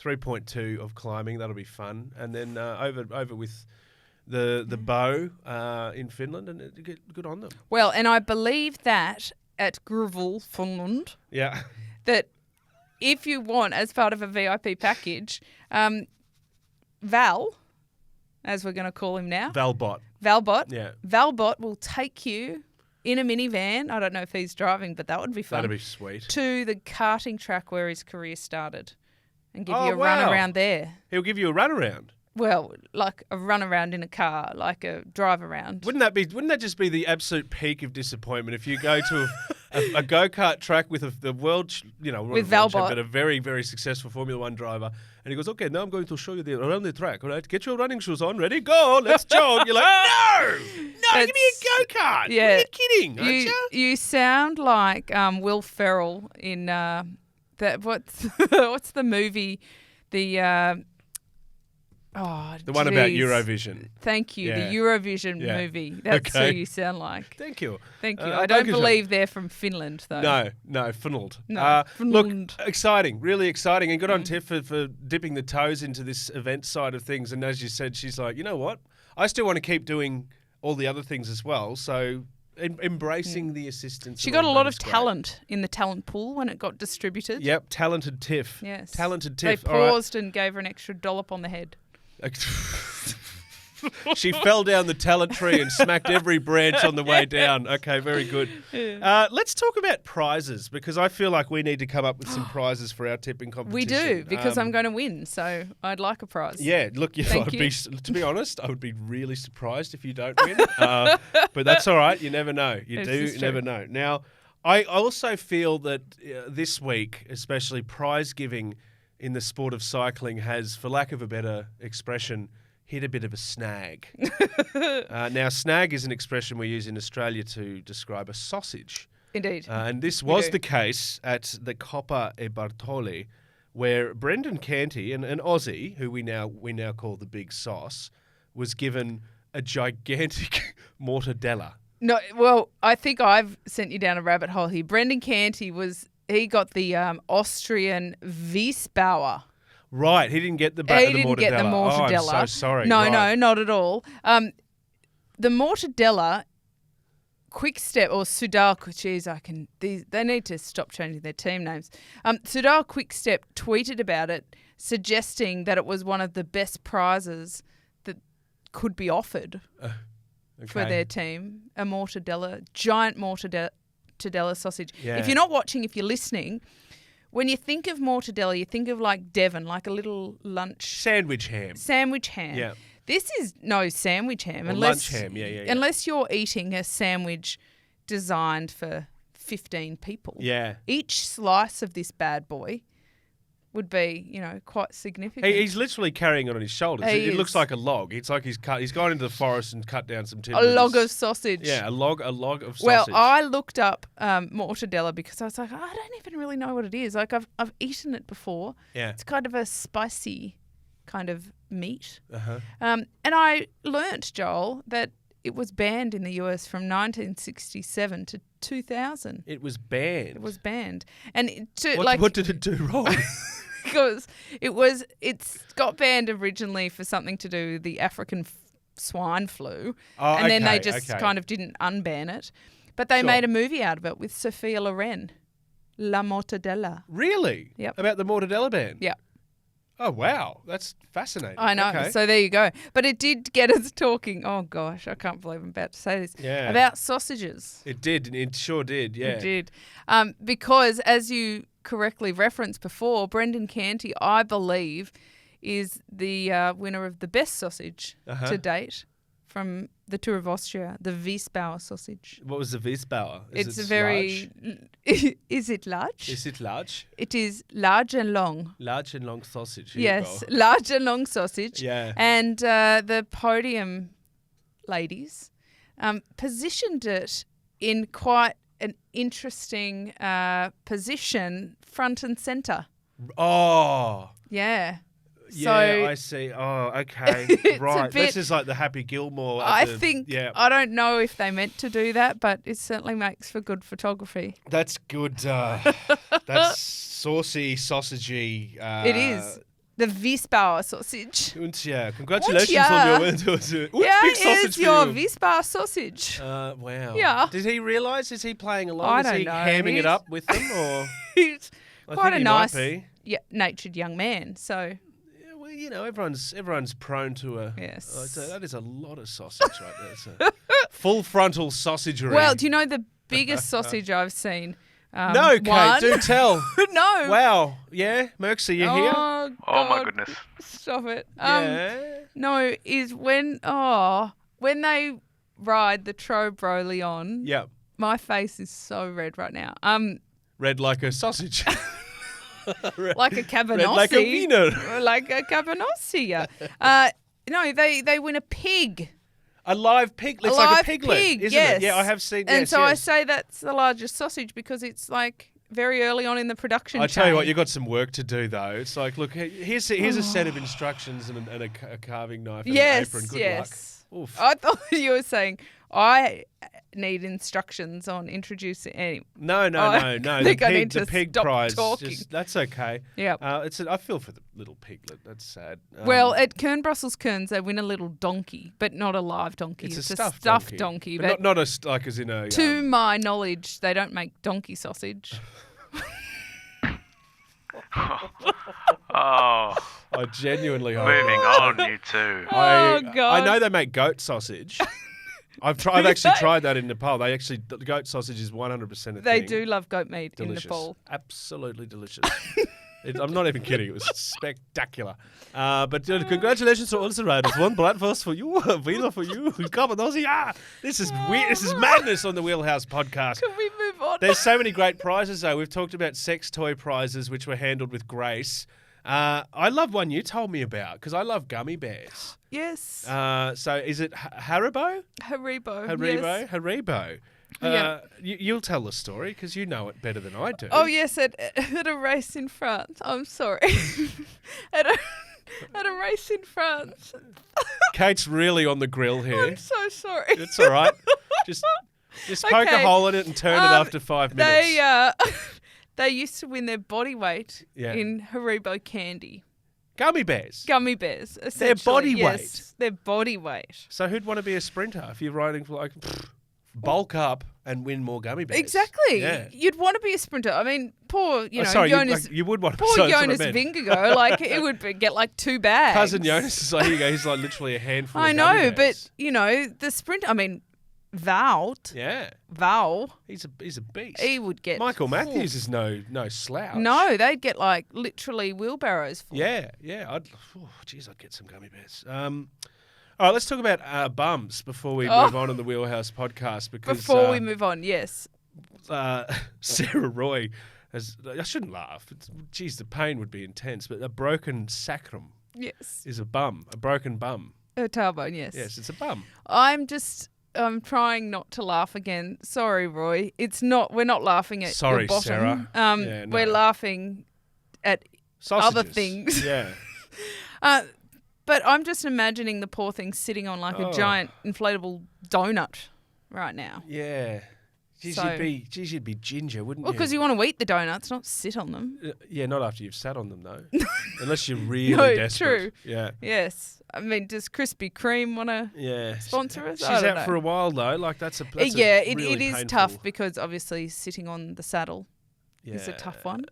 3.2 of climbing. That'll be fun. And then over with the bow in Finland, and good on them. Well, and I believe that at Gravel Finland, that if you want, as part of a VIP package, Val, as we're going to call him now. Valbot. Yeah. Valbot will take you in a minivan. I don't know if he's driving, but that would be fun. That'd be sweet. To the karting track where his career started and give you a run around there. He'll give you a run around. Well, like a run around in a car, like a drive around. Wouldn't that just be the absolute peak of disappointment if you go to a go-kart track with the world, with Valbot, but a very, very successful Formula One driver, and he goes, "Okay, now I'm going to show you around the track. All right, get your running shoes on, ready, go, let's jog." You're like, "No, give me a go-kart. Yeah, you're kidding, aren't you?" You sound like Will Ferrell in that. What's the movie? The one about Eurovision. Thank you. Yeah. The Eurovision movie. That's who you sound like. Thank you. I don't believe they're from Finland, though. No, Finland. No, Finland. Look, exciting, really exciting. And good on Tiff for dipping the toes into this event side of things. And as you said, she's like, you know what? I still want to keep doing all the other things as well. So embracing the assistance. She got a lot of talent in the talent pool when it got distributed. Yep, talented Tiff. Yes. Talented Tiff. They paused and gave her an extra dollop on the head. She fell down the talent tree and smacked every branch on the way down. Okay, very good. Let's talk about prizes, because I feel like we need to come up with some prizes for our tipping competition. We do, because I'm going to win, so I'd like a prize. Yeah, look, to be honest, I would be really surprised if you don't win. But that's all right. You never know. You never know. Now, I also feel that this week, especially prize giving in the sport of cycling has, for lack of a better expression, hit a bit of a snag. Now, snag is an expression we use in Australia to describe a sausage. Indeed. And this was the case at the Coppa e Bartoli, where Brendan Canty, an Aussie, who we now call the Big Sauce, was given a gigantic mortadella. No, well, I think I've sent you down a rabbit hole here. Brendan Canty he got the Austrian Wiesbauer. Right, he didn't get the mortadella. He didn't get the mortadella. Oh, I'm so sorry. No, right. not at all. The mortadella, Quick Step, or Sudal, they need to stop changing their team names. Sudal Quick Step tweeted about it, suggesting that it was one of the best prizes that could be offered for their team. A mortadella, giant mortadella sausage. Yeah. If you're not watching, if you're listening, when you think of mortadella, you think of like Devon, like a little lunch sandwich ham. Yeah. This is no sandwich ham, lunch ham. Yeah. Unless you're eating a sandwich designed for 15 people. Yeah. Each slice of this bad boy would be, quite significant. He's literally carrying it on his shoulders. It looks like a log. It's like he's gone into the forest and cut down some timber. A log of sausage. Yeah, a log of sausage. Well, I looked up mortadella because I was like, I don't even really know what it is. Like I've eaten it before. Yeah. It's kind of a spicy kind of meat. Uh-huh. And I learnt, Joel, that it was banned in the US from 1967 to 2000. It was banned. And what did it do wrong? Because it's got banned originally for something to do with the African swine flu. Oh, and then they just kind of didn't unban it. But they made a movie out of it with Sophia Loren, La Mortadella. Really? Yep. About the mortadella ban? Yeah. Oh, wow. That's fascinating. I know. Okay. So there you go. But it did get us talking. Oh, gosh. I can't believe I'm about to say this. Yeah. About sausages. It did. It sure did. Yeah. It did. Because as you correctly referenced before, Brendan Canty, I believe, is the winner of the best sausage to date from the Tour of Austria, the Wiesbauer sausage. What was the Wiesbauer? It's a very... Is it large? Is it large? It is large and long. Large and long sausage. Here Yes, you go. large and long sausage. Yeah. And the podium ladies positioned it in quite an interesting position, front and centre. Oh. Yeah. Yeah, So I see. Oh, okay. It's a Right. bit- This is like the Happy Gilmore. I think, Yeah. I don't know if they meant to do that, but it certainly makes for good photography. That's good. That's saucy, sausagey. It is. The Wiesbauer sausage. Und yeah, congratulations ja. on your big sausage It's for your you. Wiesbauer sausage. Wow. Yeah. Did he realise? Is he playing along? I Is don't he know. hamming it He's- up with them, or He's I quite think a he nice, might be. natured young man. So, Yeah, well, you know, everyone's prone to a. Yes. That is a lot of sausage right there. It's a full frontal sausagery. well, do you know the biggest sausage I've seen? no, Kate, one. do tell. No. Wow. Yeah, Merx, are you here? Oh, Oh my God. goodness. Stop it. Yeah. No, is when they ride the Trobroli on. Yeah. My face is so red right now. Red like a sausage. Like a cabanossi. Red like a wiener. Like a cabanossi. No, they win a pig. A live pig. It's A like a live piglet, pig, isn't yes. it? Yeah, I have seen. And yes, so I yes. say that's the largest sausage because it's like very early on in the production I tell you what, chain. you've got some work to do though. It's like, look, here's a set of instructions and a carving knife and an apron. Good yes. luck. Oof. I thought you were saying I need instructions on introducing. No. I The think I need the to pig stop prize. talking. That's okay. Yep. I feel for the little piglet. That's sad. Well, at Kern Brussels Kerns, they win a little donkey, but not a live donkey. it's a stuffed stuffed donkey. but not like as in a. To my knowledge, they don't make donkey sausage. Oh, I genuinely hope. moving not. on, you two. Oh, God. I know they make goat sausage. I've actually tried that in Nepal. The goat sausage is 100% a They thing. do love goat meat Delicious. in Nepal. Absolutely delicious. I'm not even kidding. It was spectacular. But congratulations to all the riders. One bratwurst for you, a wiener for you. Carbonozzi. This is weird. This is madness on the Wheelhouse podcast. Can we move on? There's so many great prizes, though. We've talked about sex toy prizes, which were handled with grace. I love one you told me about because I love gummy bears. Yes. So is it Haribo? Haribo. Haribo? Yes. Haribo. Yeah. You'll tell the story because you know it better than I do. Oh, yes, at a race in France. I'm sorry. at a race in France. Kate's really on the grill here. I'm so sorry. It's all right. Just poke a Okay. hole in it and turn it after 5 minutes. They used to win their body weight Yeah. in Haribo candy. Gummy bears. Gummy bears, Their essentially. body yes, weight. Their body weight. So who'd want to be a sprinter if you're riding for like bulk up and win more gummy bears? Exactly. Yeah. You'd want to be a sprinter. I mean, poor, Sorry, Jonas. you would want to. Poor sorry, that's what I Jonas meant. Vingegaard, like it would get like 2 bags. Cousin Jonas is like, here you go. He's like literally a handful. I of gummy know, bears. but the sprint. I mean, Wout, Yeah, he's a beast. he would get. Michael Matthews is no slouch. No, they'd get like literally wheelbarrows full. Yeah. I'd get some gummy bears. All right, let's talk about bums before we move on the Wheelhouse podcast. Because Before we move on, yes. Sarah Roy has. I shouldn't laugh. Geez, the pain would be intense. But a broken sacrum Yes. is a broken bum. A tailbone, yes. Yes, it's a bum. I'm trying not to laugh again. Sorry, Roy. We're not laughing at Sorry, your bottom. Sarah. Yeah, no. We're laughing at Sausages. other things. Yeah. But I'm just imagining the poor thing sitting on like a giant inflatable donut right now. Yeah. Geez, So- you'd be ginger, wouldn't Well, you? because you want to eat the donuts, not sit on them. Yeah, not after you've sat on them though. Unless you're really No, desperate. true. Yeah. Yes. I mean, does Krispy Kreme want to... Yeah. Sponsor us? She's I don't out know. for a while though. Like that's a Yeah, it really is painful- tough because obviously sitting on the saddle is a tough one.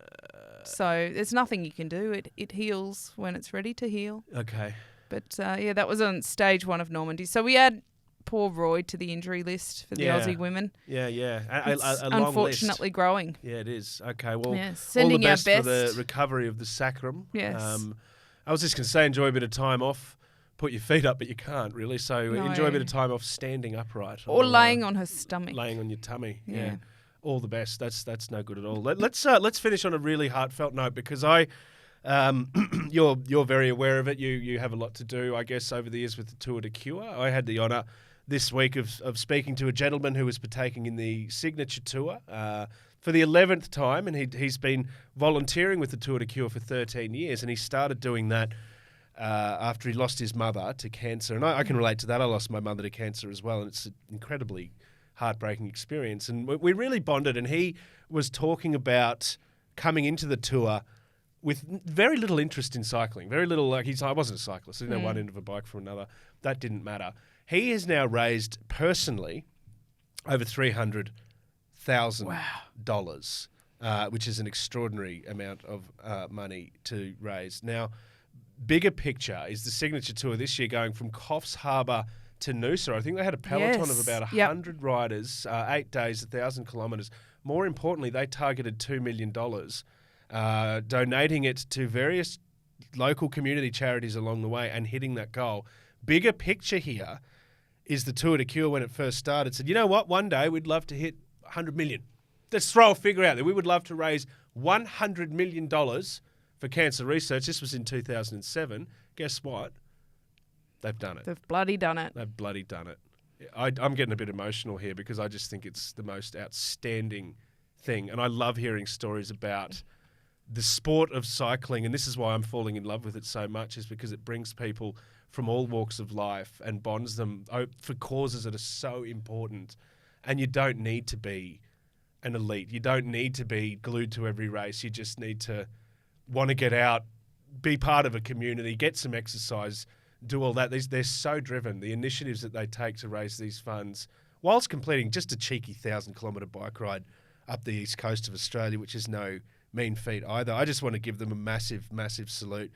So there's nothing you can do. It heals when it's ready to heal. Okay. But that was on stage 1 of Normandy. So we had poor Roy to the injury list for the Yeah. Aussie women. Yeah. It's A long unfortunately list. growing. Yeah, it is. Okay, well, Yeah, all the sending our best for the best. recovery of the sacrum. Yes. I was just going to say, enjoy a bit of time off. Put your feet up, but you can't really. So No. enjoy a bit of time off standing upright. Or laying on her stomach. Laying on your tummy. Yeah. Yeah. All the best. That's no good at all. Let's finish on a really heartfelt note because you're very aware of it. You have a lot to do, I guess, over the years with the Tour de Cure. I had the honour this week of speaking to a gentleman who was partaking in the signature tour for the 11th time, and he's been volunteering with the Tour de Cure for 13 years, and he started doing that after he lost his mother to cancer. And I can relate to that. I lost my mother to cancer as well, and it's an incredibly heartbreaking experience. And we really bonded, and he was talking about coming into the tour with very little interest in cycling. Very little, I wasn't a cyclist. I didn't know one end of a bike from another. That didn't matter. He has now raised personally over $300,000, which is an extraordinary amount of money to raise. Now, bigger picture is the signature tour this year going from Coffs Harbour to Noosa. I think they had a peloton of about 100 riders, 8 days, 1,000 kilometres. More importantly, they targeted $2 million, donating it to various local community charities along the way and hitting that goal. Bigger picture here is the Tour de Cure when it first started said, you know what, one day we'd love to hit 100 million. Let's throw a figure out there. We would love to raise $100 million for cancer research. This was in 2007. Guess what? They've done it. They've bloody done it. They've bloody done it. I'm getting a bit emotional here because I just think it's the most outstanding thing. And I love hearing stories about the sport of cycling. And this is why I'm falling in love with it so much, is because it brings people from all walks of life and bonds them for causes that are so important. And you don't need to be an elite. You don't need to be glued to every race. You just need to want to get out, be part of a community, get some exercise, do all that. They're so driven. The initiatives that they take to raise these funds, whilst completing just a cheeky 1,000-kilometre bike ride up the east coast of Australia, which is no mean feat either. I just want to give them a massive, massive salute.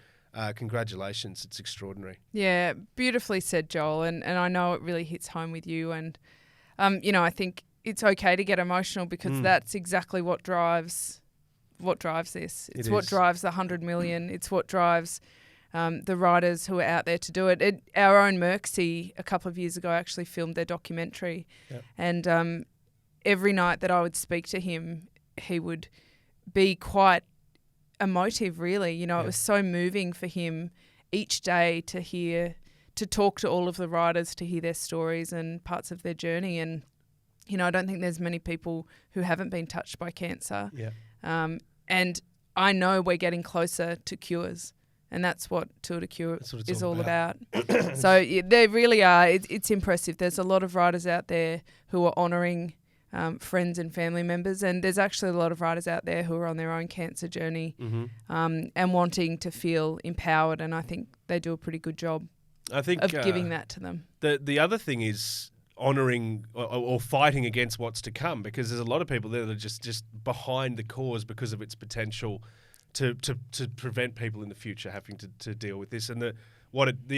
Congratulations. It's extraordinary. Yeah, beautifully said, Joel. And I know it really hits home with you. And, I think it's okay to get emotional because that's exactly what drives this. It's what drives the 100 million. It's what drives the riders who are out there to do it. Our own Merksy a couple of years ago actually filmed their documentary. Yep. And every night that I would speak to him, he would be quite emotive, really. It was so moving for him each day to talk to all of the riders, to hear their stories and parts of their journey. And, I don't think there's many people who haven't been touched by cancer. Yeah. And I know we're getting closer to cures. And that's what Tour de Cure is all about. So they really are. It's impressive. There's a lot of riders out there who are honouring friends and family members, and there's actually a lot of riders out there who are on their own cancer journey and wanting to feel empowered. And I think they do a pretty good job of giving that to them. The other thing is honouring or fighting against what's to come, because there's a lot of people there that are just behind the cause because of its potential to prevent people in the future having to deal with this, and the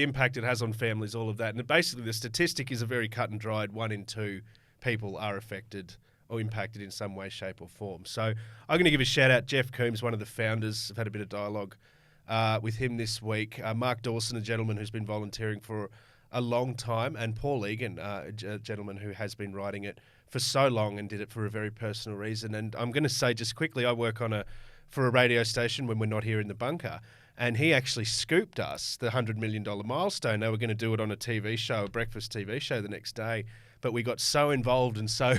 impact it has on families, all of that. And basically the statistic is a very cut and dried 1 in 2 people are affected or impacted in some way, shape or form. So I'm going to give a shout out. Jeff Coombs, one of the founders. I've had a bit of dialogue with him this week. Mark Dawson, a gentleman who's been volunteering for a long time, and Paul Egan, a gentleman who has been riding it for so long and did it for a very personal reason. And I'm going to say just quickly, I work for a radio station when we're not here in the bunker, and he actually scooped us the $100 million milestone. They were going to do it on a TV show, a breakfast TV show the next day, but we got so involved and so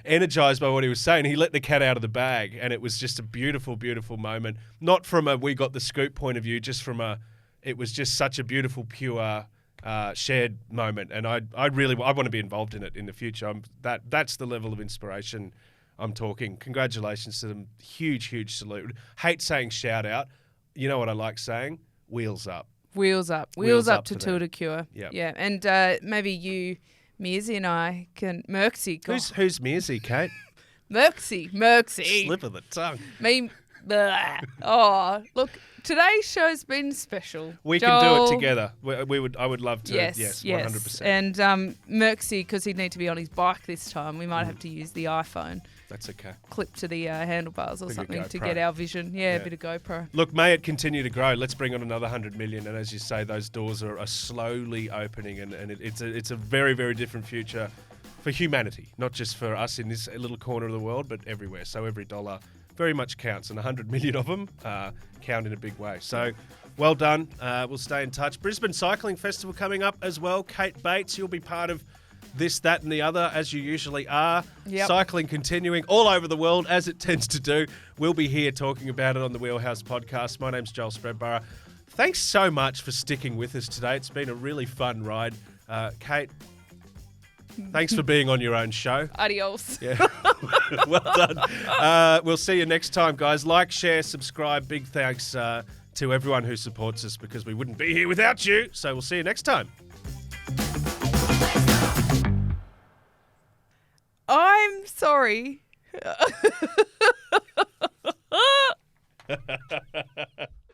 energized by what he was saying, he let the cat out of the bag, and it was just a beautiful, beautiful moment. Not from a we got the scoop point of view, just from it was just such a beautiful, pure, shared moment, and I want to be involved in it in the future. That's the level of inspiration I'm talking. Congratulations to them. Huge, huge salute. Hate saying shout out. You know what I like saying? Wheels up. Wheels up. Wheels up to them. Tour de Cure. Yep. Yeah. And maybe you, Mearsy, and I can... Merksy. Who's Mearsy, Kate? Merksy. Slip of the tongue. Me Blah. Oh, look, today's show's been special. We Joel, can do it together. I would love to. Yes, 100%. And Merxy, because he'd need to be on his bike this time, we might have to use the iPhone. That's okay. Clip to the handlebars or Bit of something to GoPro. get our vision. Yeah, a bit of GoPro. Look, may it continue to grow. Let's bring on another 100 million. And as you say, those doors are slowly opening, and it's a very, very different future for humanity, not just for us in this little corner of the world, but everywhere. So every dollar very much counts, and 100 million of them count in a big way. So well done. We'll stay in touch. Brisbane Cycling Festival coming up as well. Kate Bates, you'll be part of this, that and the other, as you usually are. Yep. Cycling continuing all over the world, as it tends to do. We'll be here talking about it on the Wheelhouse podcast. My name's Joel Spreadborough. Thanks so much for sticking with us today. It's been a really fun ride. Kate, thanks for being on your own show. Adios. Yeah. Well done. We'll see you next time, guys. Like, share, subscribe. Big thanks to everyone who supports us, because we wouldn't be here without you. So we'll see you next time. I'm sorry.